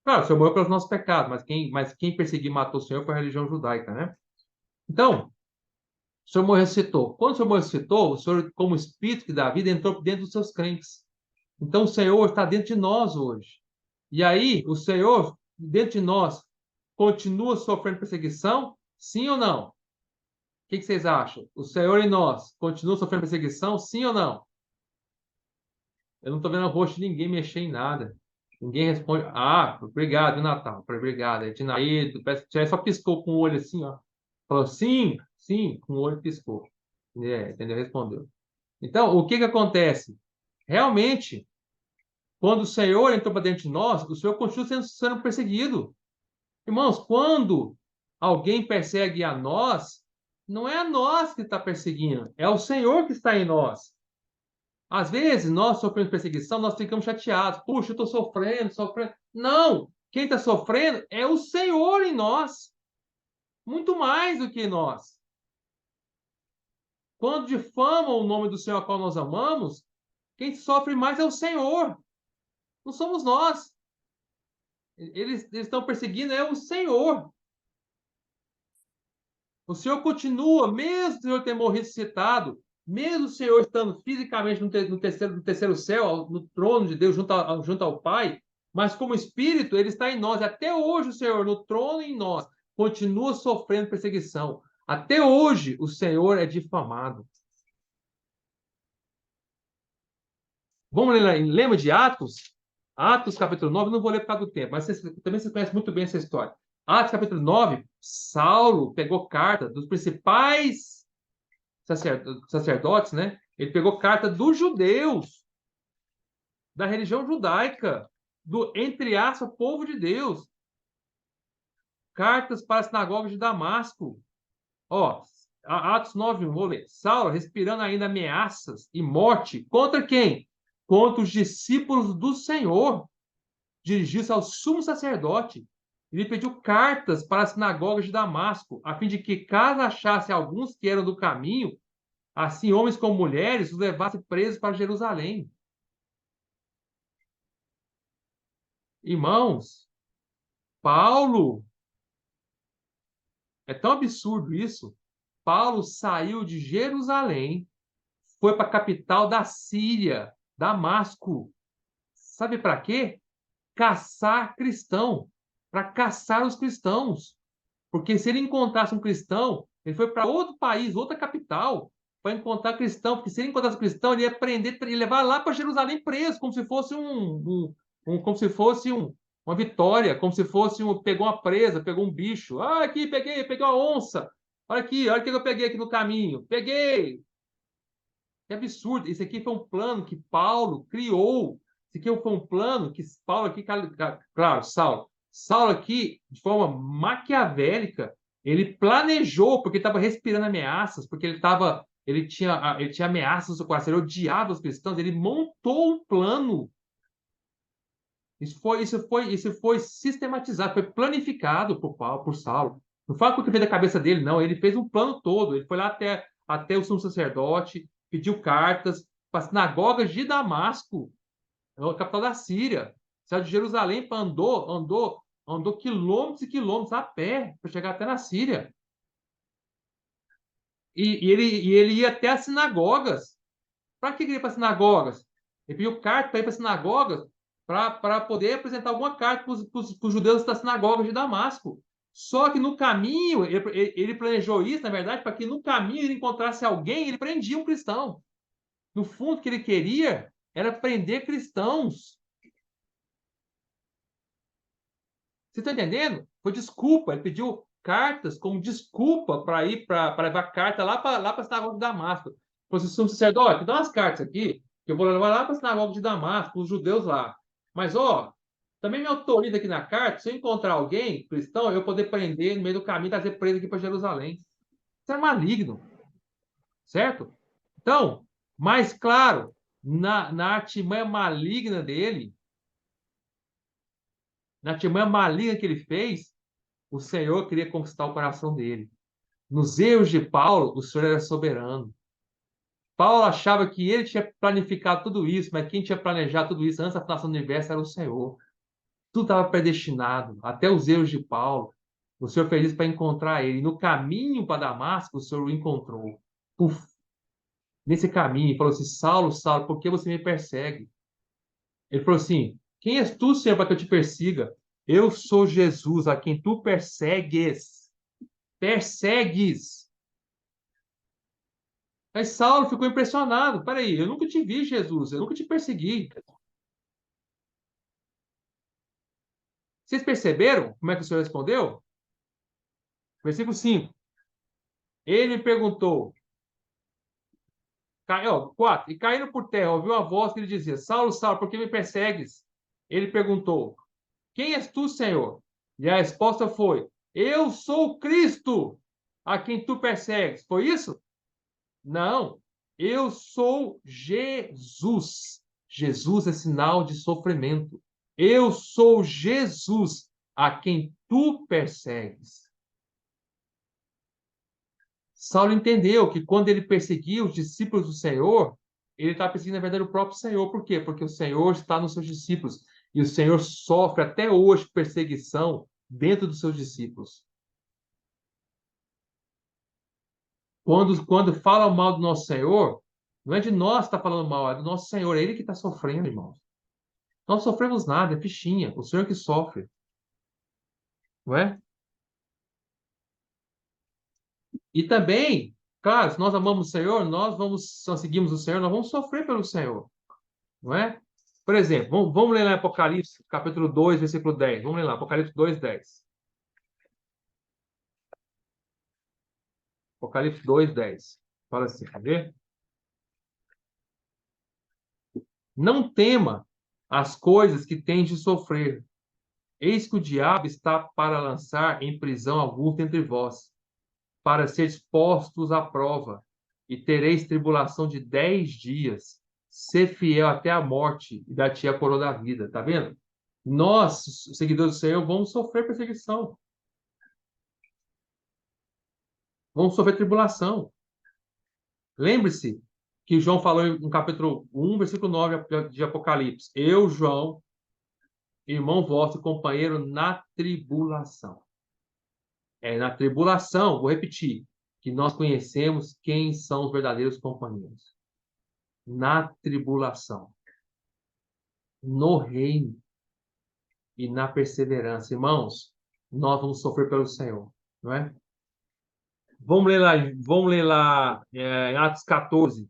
Claro, o Senhor morreu pelos nossos pecados, mas quem perseguiu e matou o Senhor foi a religião judaica, né? Então, o Senhor ressuscitou. Quando o Senhor ressuscitou, o Senhor, como Espírito que dá vida, entrou dentro dos seus crentes. Então, o Senhor está dentro de nós hoje. E aí, o Senhor, dentro de nós, continua sofrendo perseguição? Sim ou não? O que vocês acham? O Senhor em nós continua sofrendo perseguição? Sim ou não? Eu não estou vendo o rosto de ninguém mexer em nada. Ninguém responde. Ah, obrigado, Natal. Obrigado. Ednaído, só piscou com o olho assim, ó. Falou sim, sim, com o olho piscou. É, entendeu? Respondeu. Então, o que que acontece? Realmente, quando o Senhor entrou para dentro de nós, o Senhor continua sendo perseguido. Irmãos, quando alguém persegue a nós, não é a nós que está perseguindo, é o Senhor que está em nós. Às vezes, nós sofremos perseguição, nós ficamos chateados. Puxa, eu estou sofrendo, sofrendo. Não! Quem está sofrendo é o Senhor em nós. Muito mais do que nós. Quando difamam o nome do Senhor a qual nós amamos, quem sofre mais é o Senhor. Não somos nós. Eles estão perseguindo é o Senhor. O Senhor continua, mesmo o Senhor ter morrido ressuscitado, mesmo o Senhor estando fisicamente no terceiro céu, no trono de Deus, junto ao Pai, mas como Espírito, ele está em nós. Até hoje, o Senhor, no trono em nós, continua sofrendo perseguição. Até hoje, o Senhor é difamado. Vamos ler lá, lembra de Atos? Atos, capítulo 9, não vou ler por causa do tempo, mas também você conhece muito bem essa história. Atos, capítulo 9, Saulo pegou carta dos principais sacerdotes, né? Ele pegou carta dos judeus, da religião judaica, do, entre aspas, povo de Deus. Cartas para a sinagoga de Damasco. Ó, Atos 9:1, vou ler. Saulo, respirando ainda ameaças e morte, contra quem? Contra os discípulos do Senhor. Dirigiu-se ao sumo sacerdote. Ele pediu cartas para as sinagogas de Damasco, a fim de que, caso achasse alguns que eram do caminho, assim homens como mulheres, os levasse presos para Jerusalém. Irmãos, Paulo, é tão absurdo isso. Paulo saiu de Jerusalém, foi para a capital da Síria, Damasco. Sabe para quê? Caçar cristão, para caçar os cristãos. Porque se ele encontrasse um cristão, ele foi para outro país, outra capital, para encontrar cristão. Porque se ele encontrasse um cristão, ele ia prender e levar lá para Jerusalém preso, como se fosse como se fosse uma vitória, como se fosse pegou uma presa, pegou um bicho. Ah, aqui, peguei uma onça. Olha o que eu peguei aqui no caminho. Peguei! Que absurdo. Isso aqui foi um plano que Paulo criou. Isso aqui foi um plano que Paulo aqui, claro, Saulo aqui, de forma maquiavélica, ele planejou, porque estava respirando ameaças, porque ele tinha ameaças no seu coração, ele odiava os cristãos, ele montou um plano. Isso foi sistematizado, foi planificado por Saulo. Não foi o que fez da cabeça dele, não. Ele fez um plano todo. Ele foi lá até o sumo sacerdote, pediu cartas para as sinagogas de Damasco, a capital da Síria. Saiu de Jerusalém, andou quilômetros e quilômetros a pé para chegar até na Síria. E ele ia até as sinagogas. Para que ele ia para as sinagogas? Ele pediu carta para ir para as sinagogas para poder apresentar alguma carta para os judeus das sinagogas de Damasco. Só que no caminho, ele planejou isso, na verdade, para que no caminho ele encontrasse alguém, ele prendia um cristão. No fundo, o que ele queria era prender cristãos. Você está entendendo? Foi desculpa. Ele pediu cartas como desculpa para ir para levar carta lá para a sinagoga de Damasco. Falou assim, sacerdote, dá umas cartas aqui, que eu vou levar lá para a sinagoga de Damasco, os judeus lá. Mas, ó, também me autoriza aqui na carta, se eu encontrar alguém cristão, eu poder prender no meio do caminho e trazer preso aqui para Jerusalém. Isso é maligno, certo? Então, mais claro, na artimanha maligna dele, na artimanha maligna que ele fez, o Senhor queria conquistar o coração dele. Nos erros de Paulo, o Senhor era soberano. Paulo achava que ele tinha planificado tudo isso, mas quem tinha planejado tudo isso antes da fundação do universo era o Senhor. Tudo estava predestinado, até os erros de Paulo. O Senhor fez isso para encontrar ele. No caminho para Damasco, o Senhor o encontrou. Puf, nesse caminho, ele falou assim: Saulo, Saulo, por que você me persegue? Ele falou assim: quem és tu, Senhor, para que eu te persiga? Eu sou Jesus, a quem tu persegues. Persegues. Aí Saulo ficou impressionado. Peraí, eu nunca te vi, Jesus, eu nunca te persegui. Vocês perceberam como é que o Senhor respondeu? Versículo 5. Ele me perguntou, 4. E caindo por terra, ouviu uma voz que lhe dizia: Saulo, Saulo, por que me persegues? Ele perguntou: quem és tu, Senhor? E a resposta foi: eu sou Cristo, a quem tu persegues. Foi isso? Não. Eu sou Jesus. Jesus é sinal de sofrimento. Eu sou Jesus, a quem tu persegues. Saulo entendeu que quando ele perseguia os discípulos do Senhor, ele está perseguindo, na verdade, o próprio Senhor. Por quê? Porque o Senhor está nos seus discípulos. E o Senhor sofre até hoje perseguição dentro dos seus discípulos. Quando falam mal do nosso Senhor, não é de nós que está falando mal, é do nosso Senhor. É Ele que está sofrendo, irmãos. Nós não sofremos nada, é fichinha. O Senhor que sofre. Não é? E também, claro, se nós amamos o Senhor, nós seguimos o Senhor, nós vamos sofrer pelo Senhor. Não é? Por exemplo, vamos ler lá em Apocalipse, capítulo 2, versículo 10. Vamos ler lá, Apocalipse 2, 10. Apocalipse 2, 10. Fala assim, quer ver? Não tema as coisas que tens de sofrer. Eis que o diabo está para lançar em prisão alguns dentre vós, para seres postos à prova, e tereis tribulação de 10 dias. Ser fiel até a morte, e dar-te a coroa da vida. Tá vendo? Nós, seguidores do Senhor, vamos sofrer perseguição. Vamos sofrer tribulação. Lembre-se que João falou no capítulo 1, versículo 9 de Apocalipse. Eu, João, irmão vosso e companheiro na tribulação. É na tribulação, vou repetir, que nós conhecemos quem são os verdadeiros companheiros. Na tribulação, no reino e na perseverança. Irmãos, nós vamos sofrer pelo Senhor, não é? Vamos ler lá em Atos 14,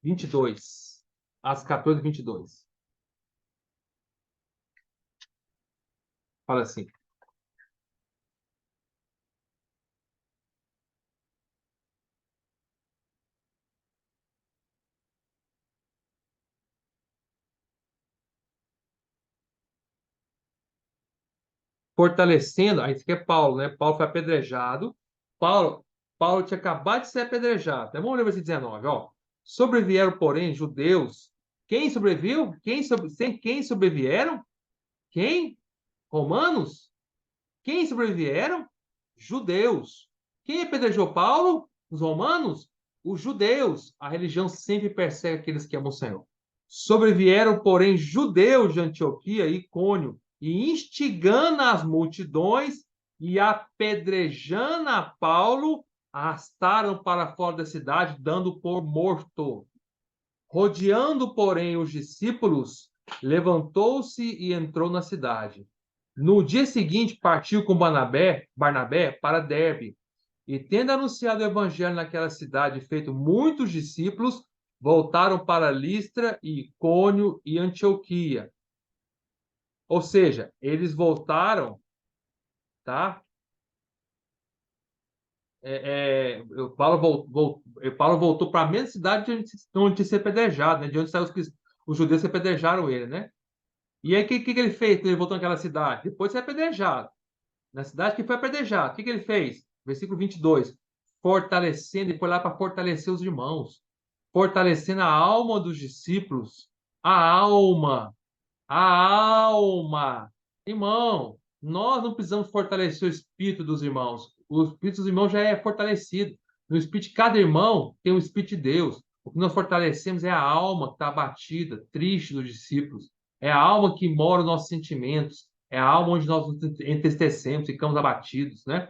22. Atos 14, 22. Fala assim. Fortalecendo, aí isso aqui é Paulo, né? Paulo foi apedrejado. Paulo, Paulo tinha acabado de ser apedrejado. Então, vamos ler o versículo 19, ó. Sobrevieram, porém, judeus. Quem sobreviu? Quem sobrevieram? Quem? Romanos? Quem sobrevieram? Judeus. Quem apedrejou Paulo? Os romanos? Os judeus. A religião sempre persegue aqueles que amam o Senhor. Sobrevieram, porém, judeus de Antioquia e Icônio, e instigando as multidões e apedrejando a Paulo, arrastaram para fora da cidade, dando por morto. Rodeando, porém, os discípulos, levantou-se e entrou na cidade. No dia seguinte, partiu com Barnabé para Derbe, e tendo anunciado o evangelho naquela cidade e feito muitos discípulos, voltaram para Listra e Icônio e Antioquia. Ou seja, eles voltaram, tá? Paulo voltou para a mesma cidade onde ser apedrejado, né? De onde saiu os judeus que apedrejaram ele, né? E aí, o que ele fez quando ele voltou naquela cidade? Depois de ser apedrejado. Na cidade que foi apedrejado, o que ele fez? Versículo 22. Fortalecendo, ele foi lá para fortalecer os irmãos, fortalecendo a alma dos discípulos, a alma, a alma. Irmão, nós não precisamos fortalecer o espírito dos irmãos. O espírito dos irmãos já é fortalecido. No espírito de cada irmão tem o espírito de Deus. O que nós fortalecemos é a alma que está abatida, triste dos discípulos. É a alma que mora nos nossos sentimentos. É a alma onde nós nos entristecemos, ficamos abatidos, né?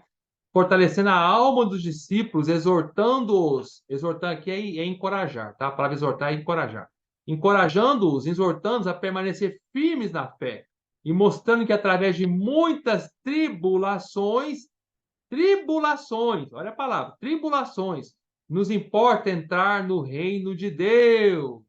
Fortalecendo a alma dos discípulos, exortando-os. Exortar aqui é encorajar, tá? A palavra exortar é encorajar. Encorajando-os, exortando-os a permanecer firmes na fé e mostrando que através de muitas tribulações, olha a palavra, tribulações, nos importa entrar no reino de Deus.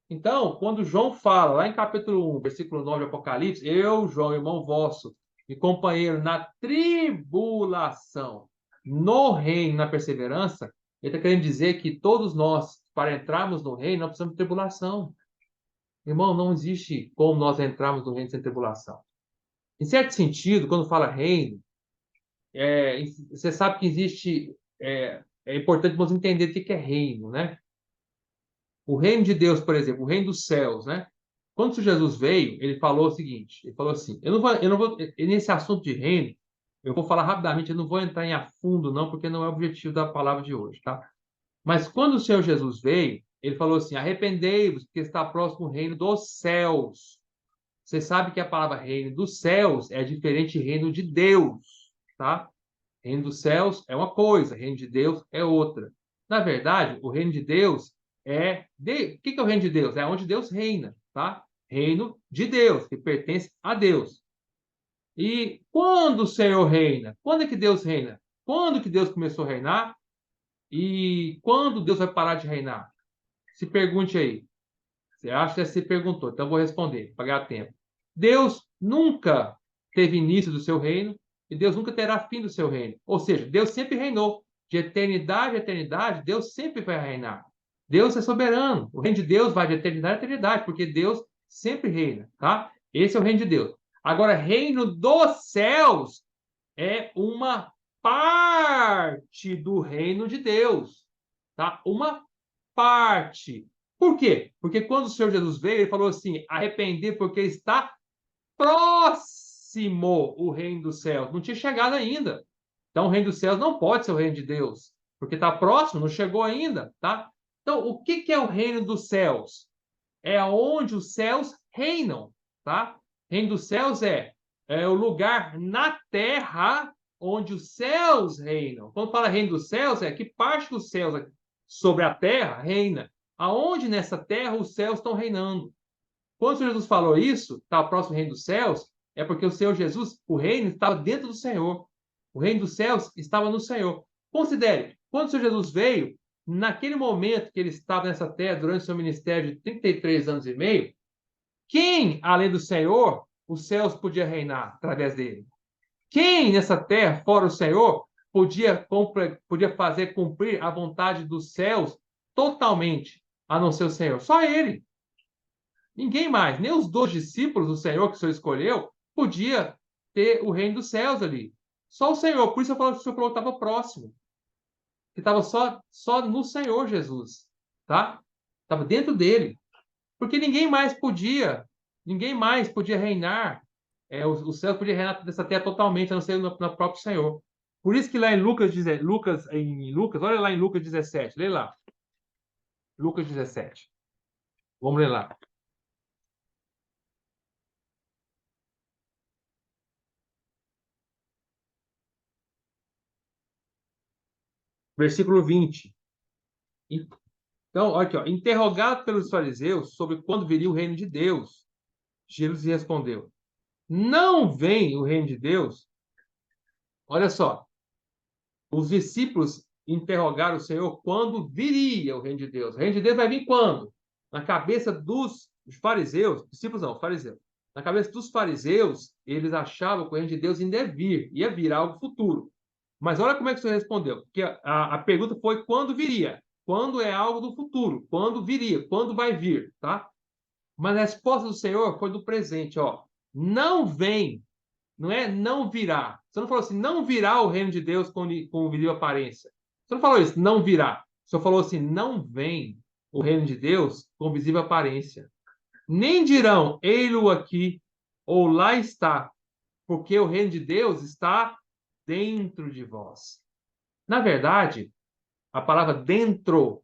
Então, quando João fala, lá em capítulo 1, versículo 9 de Apocalipse, eu, João, irmão vosso e companheiro na tribulação, no reino, na perseverança, ele está querendo dizer que todos nós, para entrarmos no reino, nós precisamos de tribulação. Irmão, não existe como nós entrarmos no reino sem tribulação. Em certo sentido, quando fala reino, você sabe que existe. É importante nós entender o que é reino, né? O reino de Deus, por exemplo, o reino dos céus, né? Quando Jesus veio, ele falou o seguinte: ele falou assim, nesse assunto de reino, eu vou falar rapidamente, eu não vou entrar em a fundo, não, porque não é o objetivo da palavra de hoje, tá? Mas quando o Senhor Jesus veio, ele falou assim: arrependei-vos, porque está próximo o reino dos céus. Você sabe que a palavra reino dos céus é diferente de reino de Deus, tá? Reino dos céus é uma coisa, reino de Deus é outra. Na verdade, o reino de Deus o que é o reino de Deus? É onde Deus reina, tá? Reino de Deus, que pertence a Deus. E quando o Senhor reina? Quando é que Deus reina? Quando que Deus começou a reinar? E quando Deus vai parar de reinar? Se pergunte aí. Você acha que você se perguntou, então eu vou responder, para ganhar tempo. Deus nunca teve início do seu reino e Deus nunca terá fim do seu reino. Ou seja, Deus sempre reinou. De eternidade a eternidade, Deus sempre vai reinar. Deus é soberano. O reino de Deus vai de eternidade a eternidade, porque Deus sempre reina, tá? Esse é o reino de Deus. Agora, reino dos céus é uma parte do reino de Deus, tá? Uma parte. Por quê? Porque quando o Senhor Jesus veio, ele falou assim: arrepender porque está próximo o reino dos céus. Não tinha chegado ainda. Então, o reino dos céus não pode ser o reino de Deus, porque está próximo, não chegou ainda, tá? Então, o que é o reino dos céus? É onde os céus reinam, tá? Reino dos céus é o lugar na terra onde os céus reinam. Quando fala reino dos céus, é que parte dos céus sobre a terra reina. Aonde nessa terra os céus estão reinando. Quando o Senhor Jesus falou isso, está próximo do reino dos céus, é porque o Senhor Jesus, o reino estava dentro do Senhor. O reino dos céus estava no Senhor. Considere, quando o Senhor Jesus veio, naquele momento que ele estava nessa terra, durante seu ministério de 33 anos e meio, quem, além do Senhor, os céus podia reinar através dele? Quem nessa terra, fora o Senhor, podia fazer cumprir a vontade dos céus totalmente, a não ser o Senhor? Só ele. Ninguém mais, nem os 12 discípulos do Senhor que o Senhor escolheu, podia ter o reino dos céus ali. Só o Senhor. Por isso eu falo que o Senhor falou que estava próximo. Que estava só no Senhor Jesus. Tá? Estava dentro dele. Porque ninguém mais podia reinar. O céu podia reinar dessa terra totalmente, a não ser no próprio Senhor. Por isso que lá em Lucas, olha lá em Lucas 17, lê lá. Lucas 17. Vamos ler lá. Versículo 20. Então, olha aqui, ó. Interrogado pelos fariseus sobre quando viria o reino de Deus, Jesus respondeu: não vem o reino de Deus. Olha só, os discípulos interrogaram o Senhor quando viria o reino de Deus. O reino de Deus vai vir quando? Na cabeça dos fariseus, discípulos não, fariseus. Na cabeça dos fariseus, eles achavam que o reino de Deus ainda ia vir algo futuro. Mas olha como é que o Senhor respondeu. Porque a pergunta foi quando viria. Quando é algo do futuro. Quando viria. Quando vai vir, tá? Mas a resposta do Senhor foi do presente, ó. Não vem, não é não virá. Você não falou assim, não virá o reino de Deus com visível aparência. Você não falou isso, não virá. Você falou assim, não vem o reino de Deus com visível aparência. Nem dirão, ei-lo aqui, ou lá está, porque o reino de Deus está dentro de vós. Na verdade, a palavra dentro,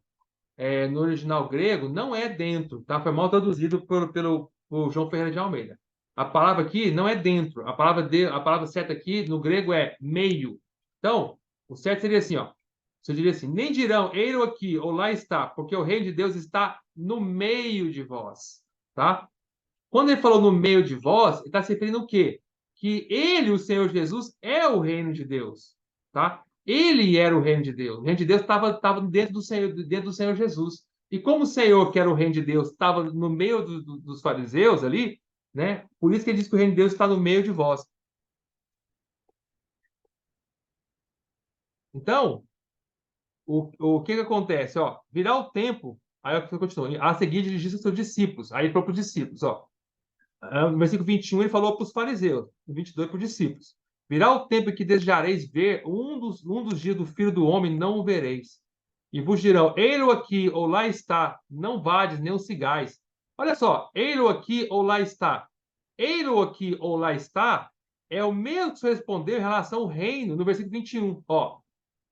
no original grego, não é dentro, tá? Foi mal traduzido por João Ferreira de Almeida. A palavra aqui não é dentro. A palavra certa aqui no grego é meio. Então, o certo seria assim, ó. Você diria assim: nem dirão, ei-lo aqui ou lá está, porque o reino de Deus está no meio de vós, tá? Quando ele falou no meio de vós, ele está se referindo ao quê? Que ele, o Senhor Jesus, é o reino de Deus, tá? Ele era o reino de Deus. O reino de Deus estava dentro do Senhor Jesus. E como o Senhor, que era o reino de Deus, estava no meio dos fariseus ali, né? Por isso que ele diz que o reino de Deus está no meio de vós. Então, o que acontece? Ó, virá o tempo, aí eu continuo, a seguir dirigir-se aos seus discípulos. Aí para os discípulos, ó. No versículo 21, ele falou para os fariseus, no 22 para os discípulos. Virá o tempo em que desejareis ver um dos dias do Filho do Homem, não o vereis. E vos dirão, ei-lo aqui, ou lá está, não vades, nem o sigais. Olha só, ei-lo aqui, ou lá está. Ei-lo aqui, ou lá está, é o mesmo que se respondeu em relação ao reino, no versículo 21. Ó,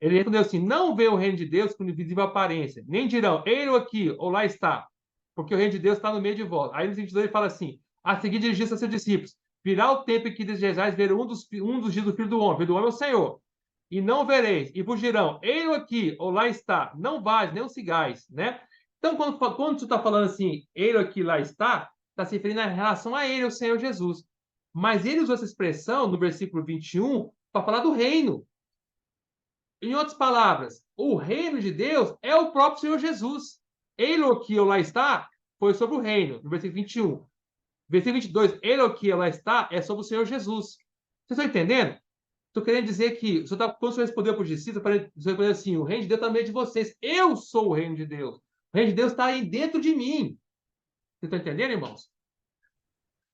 ele respondeu assim, não vê o reino de Deus com invisível aparência, nem dirão, ei-lo aqui, ou lá está, porque o reino de Deus está no meio de vós. Aí no 22 ele fala assim, a seguir dirigir-se a seus discípulos. Virá o tempo em que desejais ver um dos dias do Filho do Homem. O Filho do Homem é o Senhor. E não vereis. E vos dirão, ei-lo aqui, ou lá está. Não vais, nem o sigais, né? Então, quando tu está falando assim, ei-lo aqui, lá está se referindo em relação a ele, o Senhor Jesus. Mas ele usou essa expressão no versículo 21 para falar do reino. Em outras palavras, o reino de Deus é o próprio Senhor Jesus. Ele aqui ou lá está foi sobre o reino, no versículo 21. Versículo 22, ele aqui ou lá está é sobre o Senhor Jesus. Vocês estão entendendo? Estou querendo dizer que, quando o Senhor respondeu para os discípulos, você respondeu assim, o reino de Deus está no meio de vocês. Eu sou o reino de Deus. O reino de Deus está aí dentro de mim. Vocês estão entendendo, irmãos?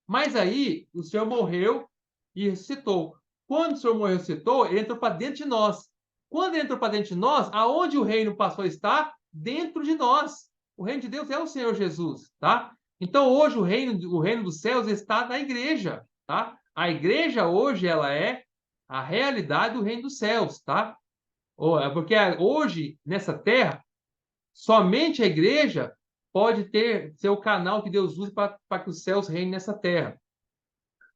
Mas aí, o Senhor morreu e ressuscitou. Quando o Senhor morreu e ressuscitou, ele entrou para dentro de nós. Quando ele entrou para dentro de nós, aonde o reino passou a estar? Dentro de nós. O reino de Deus é o Senhor Jesus, tá? Então, hoje, o reino dos céus está na igreja, tá? A igreja, hoje, ela é a realidade do reino dos céus, tá? Porque hoje, nessa terra, somente a igreja pode ser o canal que Deus usa para que os céus reinem nessa terra.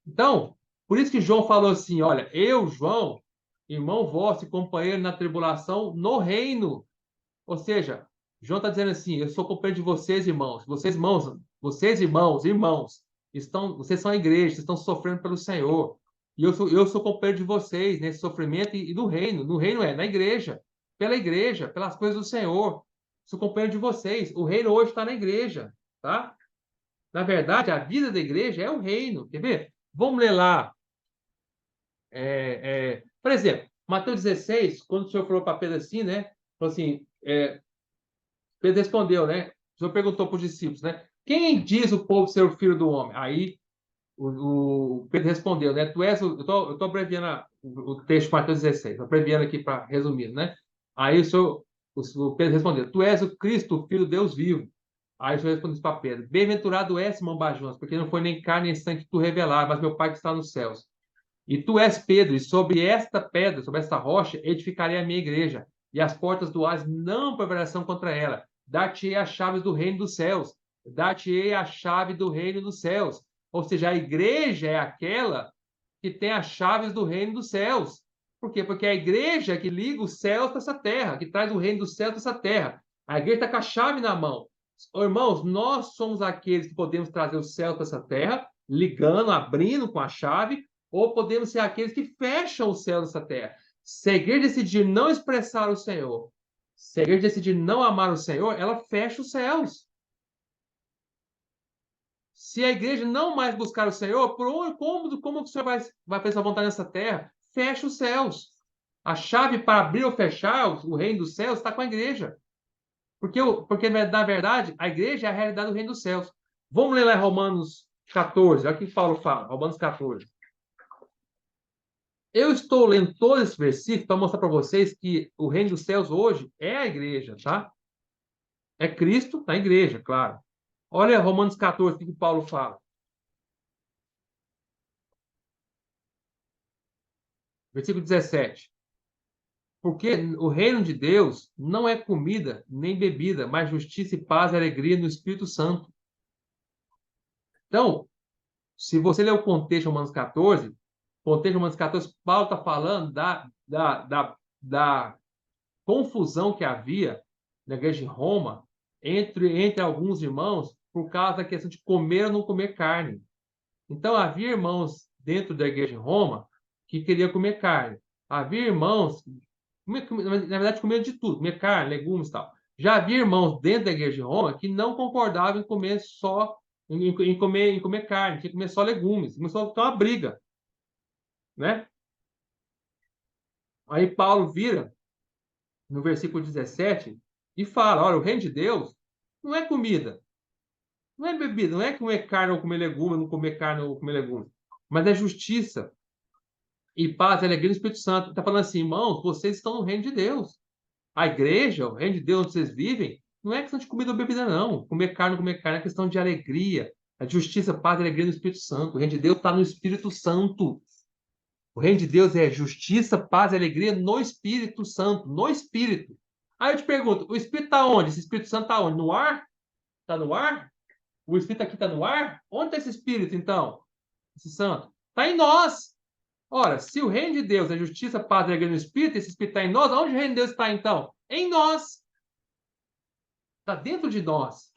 Então, por isso que João falou assim: olha, eu, João, irmão vosso e companheiro na tribulação, no reino. Ou seja, João está dizendo assim: eu sou companheiro de vocês, irmãos. Vocês, irmãos, vocês são a igreja, vocês estão sofrendo pelo Senhor. E eu sou companheiro de vocês nesse sofrimento e do reino. No reino na igreja, pelas coisas do Senhor. Sou companheiro de vocês. O reino hoje está na igreja, tá? Na verdade, a vida da igreja é o reino. Quer ver? Vamos ler lá. Por exemplo, Mateus 16, quando o Senhor falou para Pedro assim, né? Falou assim, Pedro respondeu, né? O Senhor perguntou para os discípulos, né? Quem diz o povo ser o filho do homem? Aí o Pedro respondeu, né? Eu tô abreviando o texto de Mateus 16, abreviando aqui para resumir, né? Aí o Pedro respondeu, tu és o Cristo, o Filho de Deus vivo. Aí o Senhor respondeu para Pedro, bem-aventurado és, Simão Barjonas, porque não foi nem carne nem sangue que tu revelar, mas meu Pai que está nos céus. E tu és Pedro, e sobre esta pedra, sobre esta rocha, edificarei a minha igreja, e as portas do Hades não prevalecerão contra ela. Dar-te-ei as chaves do reino dos céus. Dar-te-ei a chave do reino dos céus. Ou seja, a igreja é aquela que tem as chaves do reino dos céus. Por quê? Porque é a igreja que liga os céus para essa terra, que traz o reino dos céus para essa terra. A igreja está com a chave na mão. Irmãos, nós somos aqueles que podemos trazer os céus para essa terra, ligando, abrindo com a chave, ou podemos ser aqueles que fecham o céu nessa terra. Se a igreja decidir não expressar o Senhor, se a igreja decidir não amar o Senhor, ela fecha os céus. Se a igreja não mais buscar o Senhor, como o Senhor vai fazer sua vontade nessa terra? Fecha os céus. A chave para abrir ou fechar o reino dos céus está com a igreja. Porque, na verdade, a igreja é a realidade do reino dos céus. Vamos ler lá Romanos 14. Olha o que Paulo fala. Romanos 14. Eu estou lendo todo esse versículo para mostrar para vocês que o reino dos céus hoje é a igreja, tá? É Cristo na igreja, claro. Olha Romanos 14, o que Paulo fala. Versículo 17. Porque o reino de Deus não é comida nem bebida, mas justiça e paz e alegria no Espírito Santo. Então, se você ler o contexto de Romanos 14, contexto de Romanos 14, Paulo está falando da confusão que havia na igreja de Roma entre alguns irmãos por causa da questão de comer ou não comer carne. Então, havia irmãos dentro da igreja de Roma que queriam comer carne. Havia irmãos, na verdade, comiam de tudo, comer carne, legumes e tal. Já havia irmãos dentro da igreja de Roma que não concordavam em comer só em comer carne, tinha que comer só legumes. Começou a ter uma briga, né? Aí Paulo vira no versículo 17 e fala: olha, o reino de Deus não é comida, não é bebida, não é comer carne ou comer legume, não comer carne ou comer legume, mas é justiça e paz, alegria no Espírito Santo. Está falando assim, irmãos, vocês estão no reino de Deus. A igreja, o reino de Deus onde vocês vivem, não é questão de comida ou bebida, não. Comer carne ou comer carne é questão de alegria. A justiça, paz e alegria no Espírito Santo. O reino de Deus está no Espírito Santo. O reino de Deus é justiça, paz e alegria no Espírito Santo. No Espírito. Aí eu te pergunto, o Espírito está onde? Esse Espírito Santo está onde? No ar? Está no ar? O Espírito aqui está no ar? Onde está esse Espírito, então? Esse Santo? Está em nós. Ora, se o reino de Deus é justiça, paz e alegria no Espírito, esse Espírito está em nós, onde o reino de Deus está, então? Em nós. Está dentro de nós.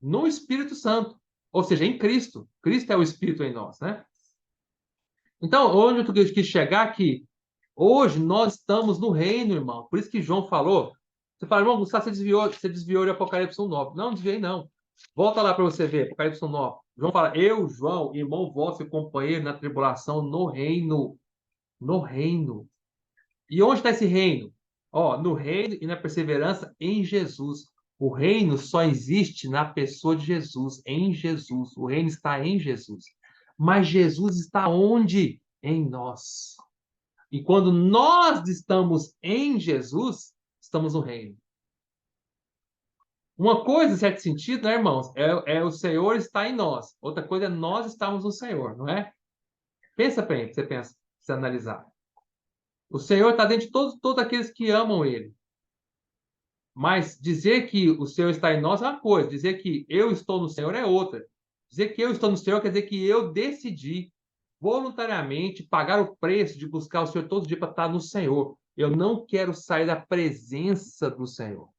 No Espírito Santo. Ou seja, em Cristo. Cristo é o Espírito em nós, né? Então, onde eu quis chegar aqui? Hoje nós estamos no reino, irmão. Por isso que João falou. Você fala, irmão, Gustavo, você desviou de Apocalipse 1:9. Não desviei, não. Volta lá para você ver, Apocalipse 1:9. João fala, eu, João, irmão vosso e companheiro na tribulação no reino. No reino. E onde está esse reino? Ó, no reino e na perseverança em Jesus. O reino só existe na pessoa de Jesus, em Jesus. O reino está em Jesus. Mas Jesus está onde? Em nós. E quando nós estamos em Jesus, estamos no reino. Uma coisa, em certo sentido, né, irmãos? É o Senhor estar em nós. Outra coisa é nós estarmos no Senhor, não é? Pensa bem, você pensa, você analisar. O Senhor está dentro de todos aqueles que amam Ele. Mas dizer que o Senhor está em nós é uma coisa, dizer que eu estou no Senhor é outra. Dizer que eu estou no Senhor quer dizer que eu decidi voluntariamente pagar o preço de buscar o Senhor todo dia para estar no Senhor. Eu não quero sair da presença do Senhor.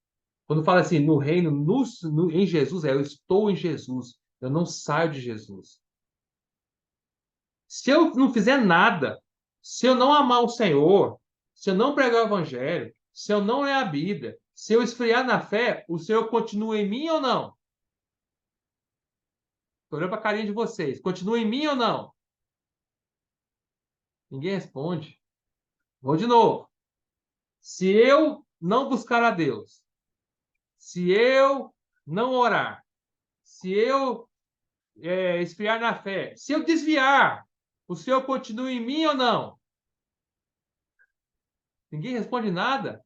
Quando fala assim, no reino, em Jesus, eu estou em Jesus. Eu não saio de Jesus. Se eu não fizer nada, se eu não amar o Senhor, se eu não pregar o Evangelho, se eu não ler a Bíblia, se eu esfriar na fé, o Senhor continua em mim ou não? Estou olhando para a carinha de vocês. Continua em mim ou não? Ninguém responde. Vou de novo. Se eu não buscar a Deus, se eu não orar, se eu esfriar na fé, se eu desviar, o Senhor continua em mim ou não? Ninguém responde nada.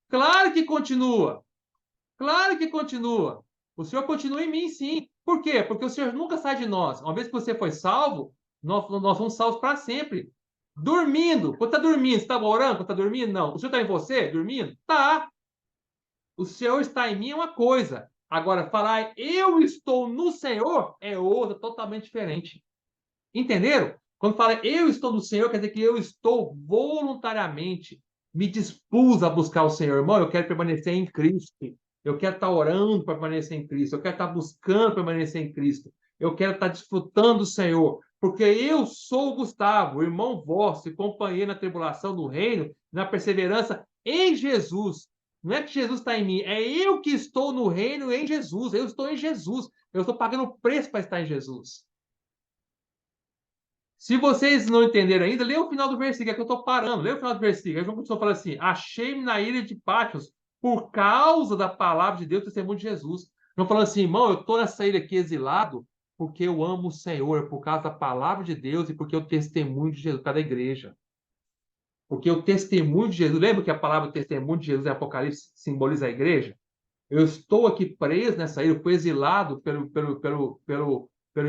Claro que continua. Claro que continua. O Senhor continua em mim, sim. Por quê? Porque o Senhor nunca sai de nós. Uma vez que você foi salvo, nós somos salvos para sempre. Dormindo. Quando está dormindo, você estava orando? Quando está dormindo? Não. O Senhor está em você, dormindo? Tá. O Senhor está em mim é uma coisa. Agora, falar eu estou no Senhor é outra, totalmente diferente. Entenderam? Quando fala eu estou no Senhor, quer dizer que eu estou voluntariamente, me dispus a buscar o Senhor. Irmão, eu quero permanecer em Cristo. Eu quero estar orando para permanecer em Cristo. Eu quero estar buscando permanecer em Cristo. eu quero estar desfrutando do Senhor, porque eu sou o Gustavo, irmão vosso e companheiro na tribulação do reino, na perseverança em Jesus. Não é que Jesus está em mim, é eu que estou no reino em Jesus. Eu estou em Jesus. Eu estou pagando o preço para estar em Jesus. Se vocês não entenderam ainda, lê o final do versículo, é que eu estou parando. Lê o final do versículo. Aí João começou a falar assim: achei-me na ilha de Patmos por causa da palavra de Deus, testemunho de Jesus. João falando assim, irmão, eu estou nessa ilha aqui exilado porque eu amo o Senhor, por causa da palavra de Deus e porque eu testemunho de Jesus, por causa da igreja. Porque o testemunho de Jesus, lembra que a palavra testemunho de Jesus em Apocalipse simboliza a igreja? Eu estou aqui preso nessa ilha, eu fui exilado pelo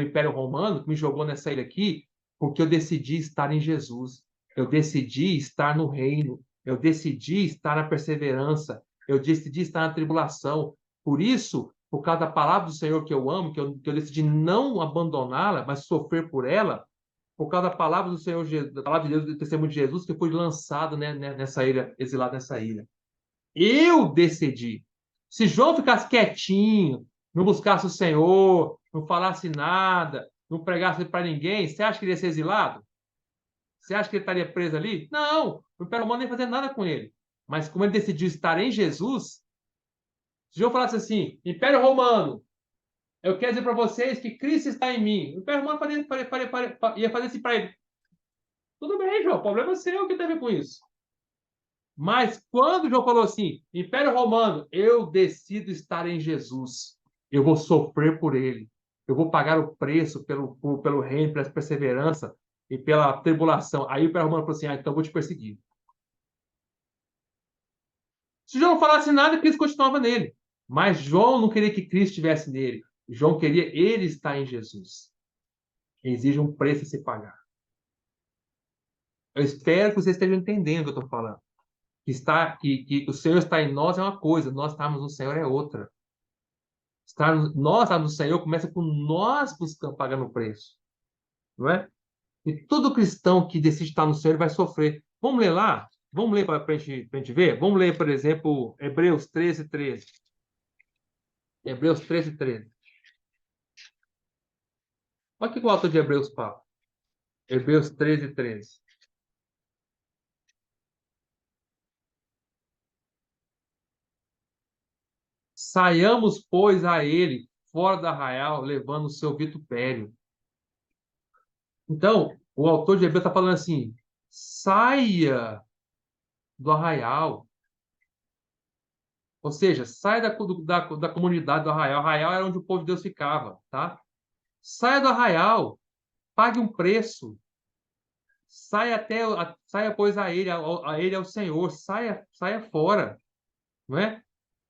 Império Romano, que me jogou nessa ilha aqui, porque eu decidi estar em Jesus. Eu decidi estar no reino. Eu decidi estar na perseverança. Eu decidi estar na tribulação. Por isso, por causa da palavra do Senhor que eu amo, que eu decidi não abandoná-la, mas sofrer por ela, por causa da palavra do Senhor, da palavra de Deus, do testemunho de Jesus, que eu fui lançado, né, nessa ilha, exilado nessa ilha. Eu decidi. Se João ficasse quietinho, não buscasse o Senhor, não falasse nada, não pregasse para ninguém, você acha que ele ia ser exilado? Você acha que ele estaria preso ali? Não, o Império Romano não ia fazer nada com ele. Mas como ele decidiu estar em Jesus, se João falasse assim, Império Romano, eu quero dizer para vocês que Cristo está em mim. O Império Romano ia fazer assim para ele. Tudo bem, João, o problema é seu, o que tem a ver com isso? Mas quando João falou assim, Império Romano, eu decido estar em Jesus. Eu vou sofrer por ele. Eu vou pagar o preço pelo reino, pela perseverança e pela tribulação. Aí o Império Romano falou assim, então eu vou te perseguir. Se João não falasse nada, Cristo continuava nele. Mas João não queria que Cristo estivesse nele. João queria ele estar em Jesus. Exige um preço a se pagar. Eu espero que vocês estejam entendendo o que eu estou falando. Que o Senhor está em nós é uma coisa, nós estarmos no Senhor é outra. Nós estarmos no Senhor começa com nós buscando, pagando o preço. Não é? E todo cristão que decide estar no Senhor vai sofrer. Vamos ler lá? Vamos ler para a gente ver? Vamos ler, por exemplo, Hebreus 13, 13. Hebreus 13, 13. Olha o que o autor de Hebreus fala. Hebreus 13, 13. Saiamos, pois, a ele, fora do arraial, levando o seu vitupério. Então, o autor de Hebreus está falando assim: saia do arraial. Ou seja, saia da comunidade do arraial. O arraial era onde o povo de Deus ficava, tá? Saia do arraial, pague um preço. Saia, pois, a ele ao Senhor. Saia fora, não é?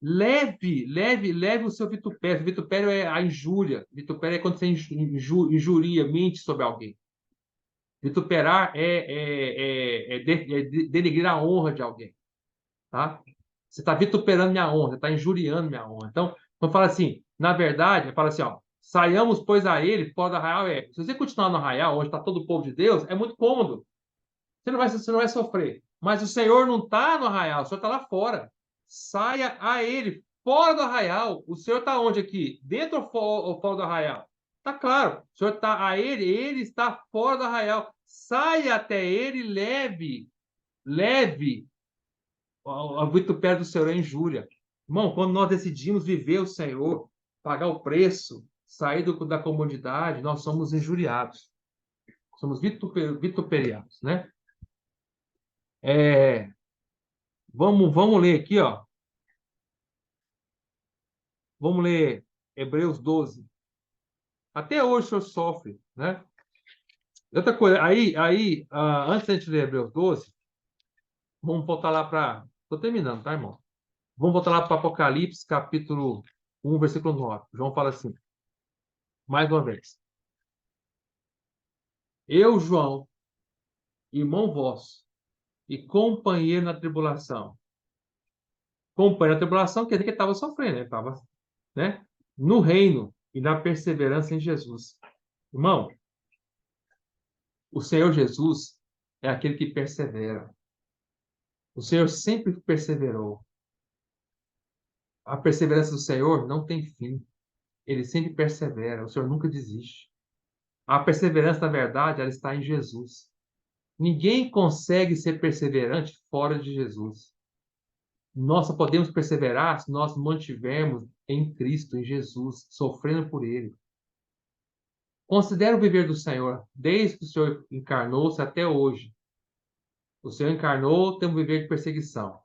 Leve o seu vitupério. Vitupério é a injúria. Vitupério é quando você injuria, mente sobre alguém. Vituperar é denegrir a honra de alguém, tá? Você está vituperando minha honra, você está injuriando minha honra. Então, quando fala assim, na verdade, fala assim, ó, saiamos, pois, a ele, fora do arraial. Se você continuar no arraial, onde está todo o povo de Deus, é muito cômodo. Você não vai sofrer. Mas o Senhor não está no arraial, o Senhor está lá fora. Saia a ele, fora do arraial. O Senhor está onde aqui? Dentro ou fora do arraial? Está claro. O Senhor está a ele está fora do arraial. Saia até ele, leve a vitupério do Senhor é injúria. Irmão, quando nós decidimos viver o Senhor, pagar o preço, sair da comodidade, nós somos injuriados. Somos vituperiados, né? É, vamos ler aqui, ó. Vamos ler Hebreus 12. Até hoje o senhor sofre, né? Outra coisa, antes da gente ler Hebreus 12, vamos voltar lá para. Estou terminando, tá, irmão? Vamos voltar lá para Apocalipse, capítulo 1, versículo 9. João fala assim, mais uma vez. Eu, João, irmão vosso, e companheiro na tribulação. Companheiro na tribulação quer dizer que ele estava sofrendo, ele estava, né? No reino e na perseverança em Jesus. Irmão, o Senhor Jesus é aquele que persevera. O Senhor sempre perseverou. A perseverança do Senhor não tem fim. ele sempre persevera, o Senhor nunca desiste. A perseverança, na verdade, ela está em Jesus. Ninguém consegue ser perseverante fora de Jesus. Nós só podemos perseverar se nós nos mantivermos em Cristo, em Jesus, sofrendo por Ele. Considere o viver do Senhor, desde que o Senhor encarnou-se até hoje. O Senhor encarnou, tem um viver de perseguição.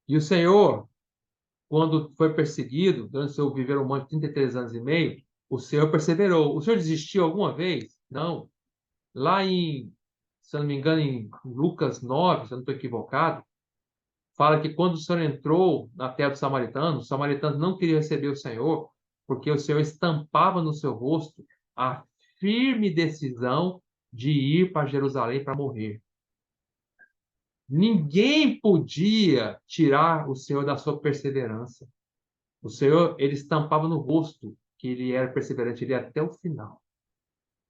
E o Senhor, quando foi perseguido, durante o seu viver humano de 33 anos e meio, o Senhor perseverou. O Senhor desistiu alguma vez? Não. Lá em, se eu não me engano, em Lucas 9, se eu não estou equivocado, fala que quando o Senhor entrou na terra dos samaritanos, os samaritanos não queriam receber o Senhor, porque o Senhor estampava no seu rosto a firme decisão de ir para Jerusalém para morrer. Ninguém podia tirar o Senhor da sua perseverança. O Senhor, ele estampava no rosto que ele era perseverante, ele ia até o final.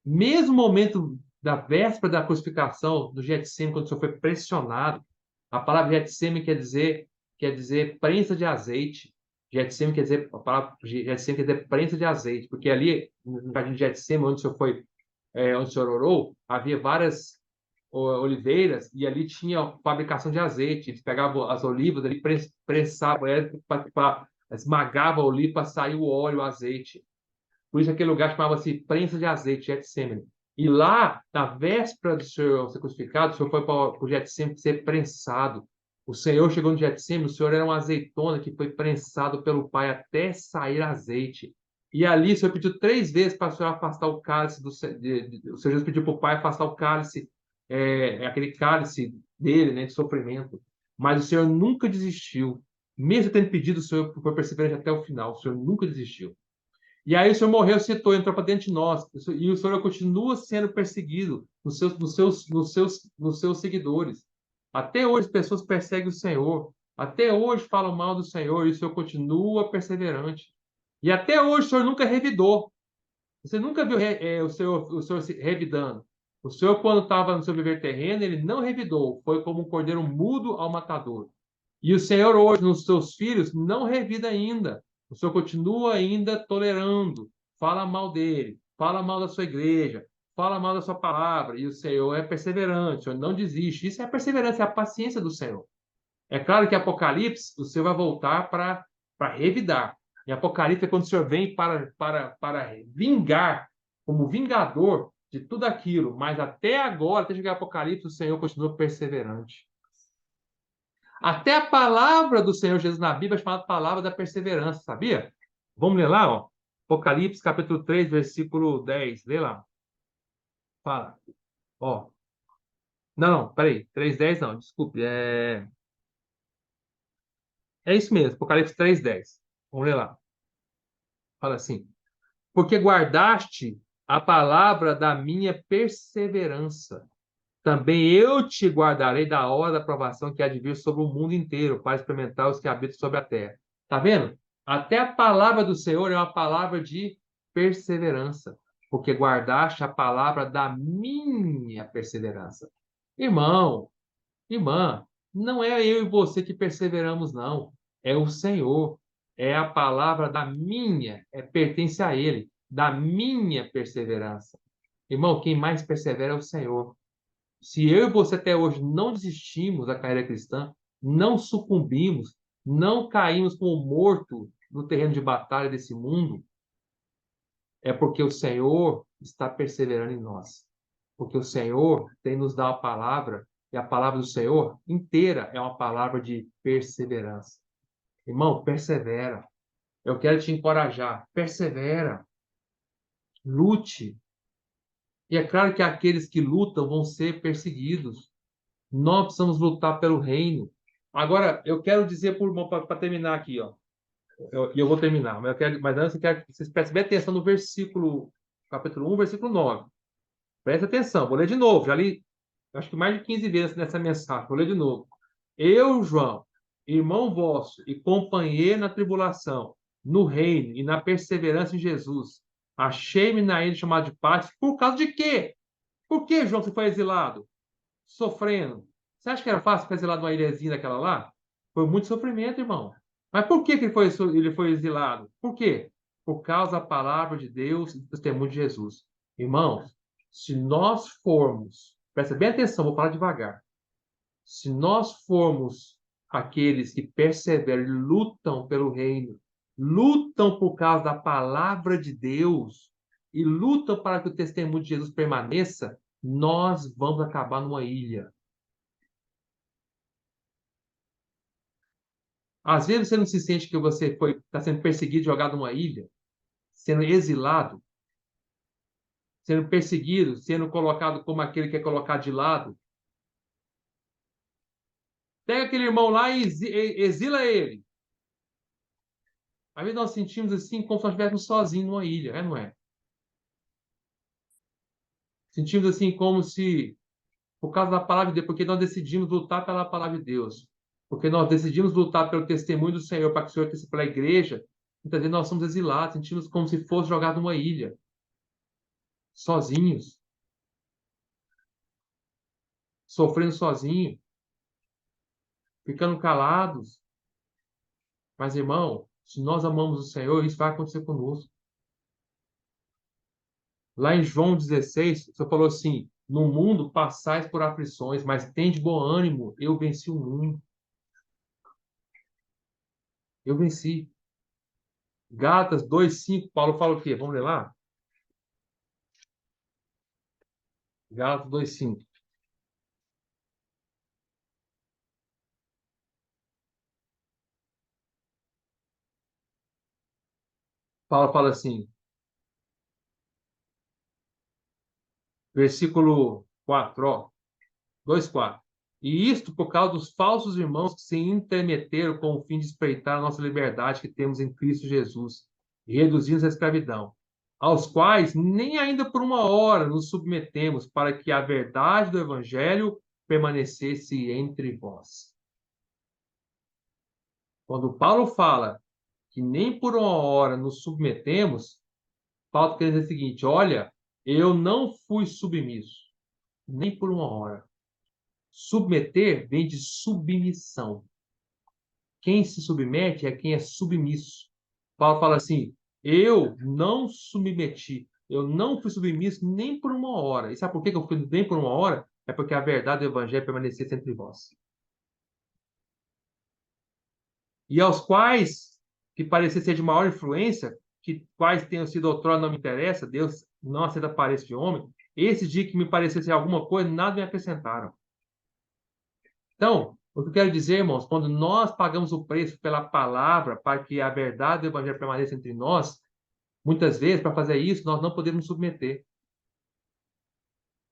Mesmo no momento da véspera da crucificação, do Getsemane, quando o Senhor foi pressionado, a palavra Getsemane quer dizer prensa de azeite. Getsemane quer dizer, a palavra Getsemane quer dizer prensa de azeite, porque ali, no jardim de Getsemane, onde o Senhor foi, onde o Senhor orou, havia várias oliveiras e ali tinha fabricação de azeite. Eles pegavam as olivas, ali pressavam, esmagava a oliva para sair o óleo, o azeite. Por isso aquele lugar chamava-se prensa de azeite, Getsemane. E lá, na véspera do Senhor ser crucificado, o Senhor foi para o Getsemane ser prensado. O Senhor chegou no Getsemane, o Senhor era uma azeitona que foi prensado pelo Pai até sair azeite. E ali o Senhor pediu 3 vezes para o Senhor afastar o cálice o Senhor Jesus pediu para o Pai afastar o cálice, aquele cálice dele, né, de sofrimento. Mas o Senhor nunca desistiu. Mesmo tendo pedido, o Senhor foi perseverante até o final. O Senhor nunca desistiu. E aí o Senhor morreu, citou, entrou para dentro de nós. E o Senhor continua sendo perseguido nos seus seguidores. Até hoje as pessoas perseguem o Senhor. Até hoje falam mal do Senhor e o Senhor continua perseverante. E até hoje o Senhor nunca revidou. Você nunca viu o Senhor se revidando. O Senhor, quando estava no seu viver terreno, ele não revidou. Foi como um cordeiro mudo ao matador. E o Senhor hoje, nos seus filhos, não revida ainda. O Senhor continua ainda tolerando. Fala mal dele, fala mal da sua igreja, fala mal da sua palavra. E o Senhor é perseverante, o Senhor não desiste. Isso é a perseverança, é a paciência do Senhor. É claro que em Apocalipse, o Senhor vai voltar para revidar. Em Apocalipse é quando o Senhor vem para vingar, como vingador de tudo aquilo. Mas até agora, até chegar Apocalipse, o Senhor continua perseverante. Até a palavra do Senhor Jesus na Bíblia é chamada palavra da perseverança, sabia? Vamos ler lá, ó. Apocalipse, capítulo 3, versículo 10. Lê lá. Fala. Ó. Não, peraí. 3:10 não, desculpe. É isso mesmo, Apocalipse 3:10. Vamos ler lá. Fala assim: porque guardaste a palavra da minha perseverança. Também eu te guardarei da hora da provação que há de vir sobre o mundo inteiro, para experimentar os que habitam sobre a terra. Tá vendo? Até a palavra do Senhor é uma palavra de perseverança, porque guardaste a palavra da minha perseverança. Irmão, irmã, não é eu e você que perseveramos, não. É o Senhor. É a palavra da minha, pertence a Ele, da minha perseverança. Irmão, quem mais persevera é o Senhor. Se eu e você até hoje não desistimos da carreira cristã, não sucumbimos, não caímos como morto no terreno de batalha desse mundo, é porque o Senhor está perseverando em nós. Porque o Senhor tem nos dado a palavra, e a palavra do Senhor inteira é uma palavra de perseverança. Irmão, persevera. Eu quero te encorajar. Persevera. Lute. E é claro que aqueles que lutam vão ser perseguidos. Nós precisamos lutar pelo reino. Agora, eu quero dizer para terminar aqui, ó. Eu vou terminar, mas antes eu quero que vocês prestem bem atenção no versículo, capítulo 1, versículo 9. Presta atenção, vou ler de novo. Já li, acho que mais de 15 vezes nessa mensagem. Vou ler de novo. Eu, João, irmão vosso e companheiro na tribulação, no reino e na perseverança em Jesus, achei-me na ilha chamada de Patmos. Por causa de quê? Por que, João, você foi exilado? Sofrendo. Você acha que era fácil ficar exilado numa ilhazinha daquela lá? Foi muito sofrimento, irmão. Mas por que ele foi exilado? Por quê? por causa da palavra de Deus e do testemunho de Jesus. Irmãos, se nós formos, presta bem atenção, vou falar devagar. Se nós formos aqueles que perseveram e lutam pelo reino, lutam por causa da palavra de Deus e lutam para que o testemunho de Jesus permaneça, nós vamos acabar numa ilha. Às vezes você não se sente que você está sendo perseguido, jogado numa ilha, sendo exilado, sendo perseguido, sendo colocado como aquele que é colocado de lado. Pega aquele irmão lá e exila ele. Às vezes nós sentimos assim como se nós estivéssemos sozinhos numa ilha, não é? Sentimos assim como se, por causa da palavra de Deus, porque nós decidimos lutar pela palavra de Deus, porque nós decidimos lutar pelo testemunho do Senhor, para que o Senhor testemunhe pela igreja, muitas vezes nós somos exilados, sentimos como se fosse jogado numa ilha, sozinhos, sofrendo sozinhos, ficando calados. Mas, irmão, se nós amamos o Senhor, isso vai acontecer conosco. Lá em João 16, você falou assim: no mundo passais por aflições, mas tende bom ânimo, eu venci o mundo. Eu venci. Gálatas 2:5, Paulo fala o quê? Vamos ler lá? Gálatas 2:5. Paulo fala assim, versículo 4, ó, 2:4. E isto por causa dos falsos irmãos que se intermeteram com o fim de espreitar a nossa liberdade que temos em Cristo Jesus, e reduzir-nos à escravidão, aos quais nem ainda por uma hora nos submetemos para que a verdade do Evangelho permanecesse entre vós. Quando Paulo fala que nem por uma hora nos submetemos, Paulo quer dizer o seguinte: olha, eu não fui submisso, nem por uma hora. Submeter vem de submissão. Quem se submete é quem é submisso. Paulo fala assim: eu não submeti, eu não fui submisso nem por uma hora. E sabe por que eu fui nem por uma hora? É porque a verdade do evangelho permanecesse entre vós. E aos quais que parecia ser de maior influência, que quais tenham sido outrora não me interessa, Deus não aceita parecer de homem, esse dia que me parecesse ser alguma coisa, nada me acrescentaram. Então, o que eu quero dizer, irmãos, quando nós pagamos o preço pela palavra para que a verdade do evangelho permaneça entre nós, muitas vezes, para fazer isso, nós não podemos nos submeter.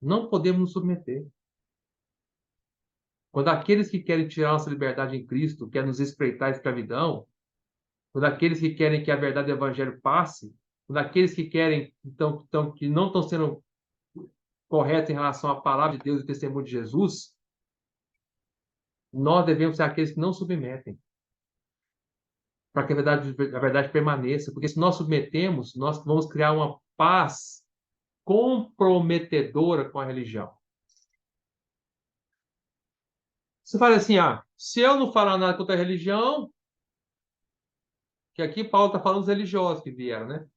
Não podemos nos submeter. Quando aqueles que querem tirar nossa liberdade em Cristo, querem nos espreitar a escravidão, quando aqueles que querem que a verdade do evangelho passe, quando aqueles que querem, que não estão sendo corretos em relação à palavra de Deus e ao testemunho de Jesus, nós devemos ser aqueles que não submetem, para que a verdade permaneça. Porque se nós submetemos, nós vamos criar uma paz comprometedora com a religião. Você fala assim, se eu não falar nada contra a religião, que aqui Paulo está falando dos religiosos que vieram, né?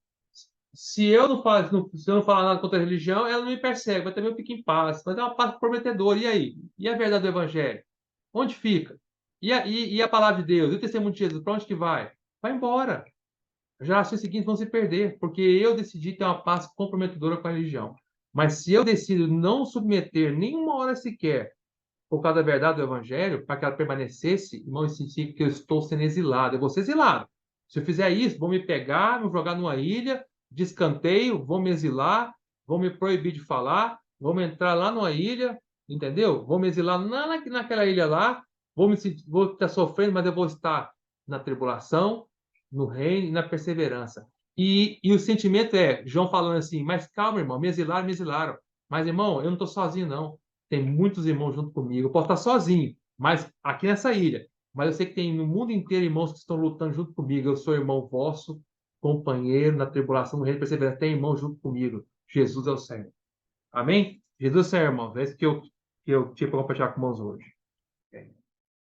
Se eu não falar nada contra a religião, ela não me persegue, mas também eu fico em paz. Mas é uma paz prometedora. E aí? E a verdade do evangelho? Onde fica? E a palavra de Deus? E o testemunho de Jesus? Para onde que vai? Vai embora. As gerações seguintes vão se perder, porque eu decidi ter uma paz comprometedora com a religião. Mas se eu decido não submeter nenhuma hora sequer por causa da verdade do evangelho, para que ela permanecesse, irmão, isso significa que eu estou sendo exilado. Eu vou ser exilado. Se eu fizer isso, vão me pegar, me jogar numa ilha, de escanteio, vão me exilar, vão me proibir de falar, vão me entrar lá numa ilha, entendeu? Vão me exilar naquela ilha lá, vou estar sofrendo, mas eu vou estar na tribulação, no reino e na perseverança. E o sentimento é, João falando assim, mas calma, irmão, me exilaram, me exilaram. Mas, irmão, eu não estou sozinho, não. Tem muitos irmãos junto comigo. Eu posso estar sozinho, mas aqui nessa ilha. Mas eu sei que tem no mundo inteiro irmãos que estão lutando junto comigo. Eu sou irmão vosso, companheiro na tribulação, no reino de perseverança. Tem irmão junto comigo. Jesus é o Senhor. Amém? Jesus é o Senhor, irmãos. É isso que eu tinha para compartilhar com os irmãos hoje.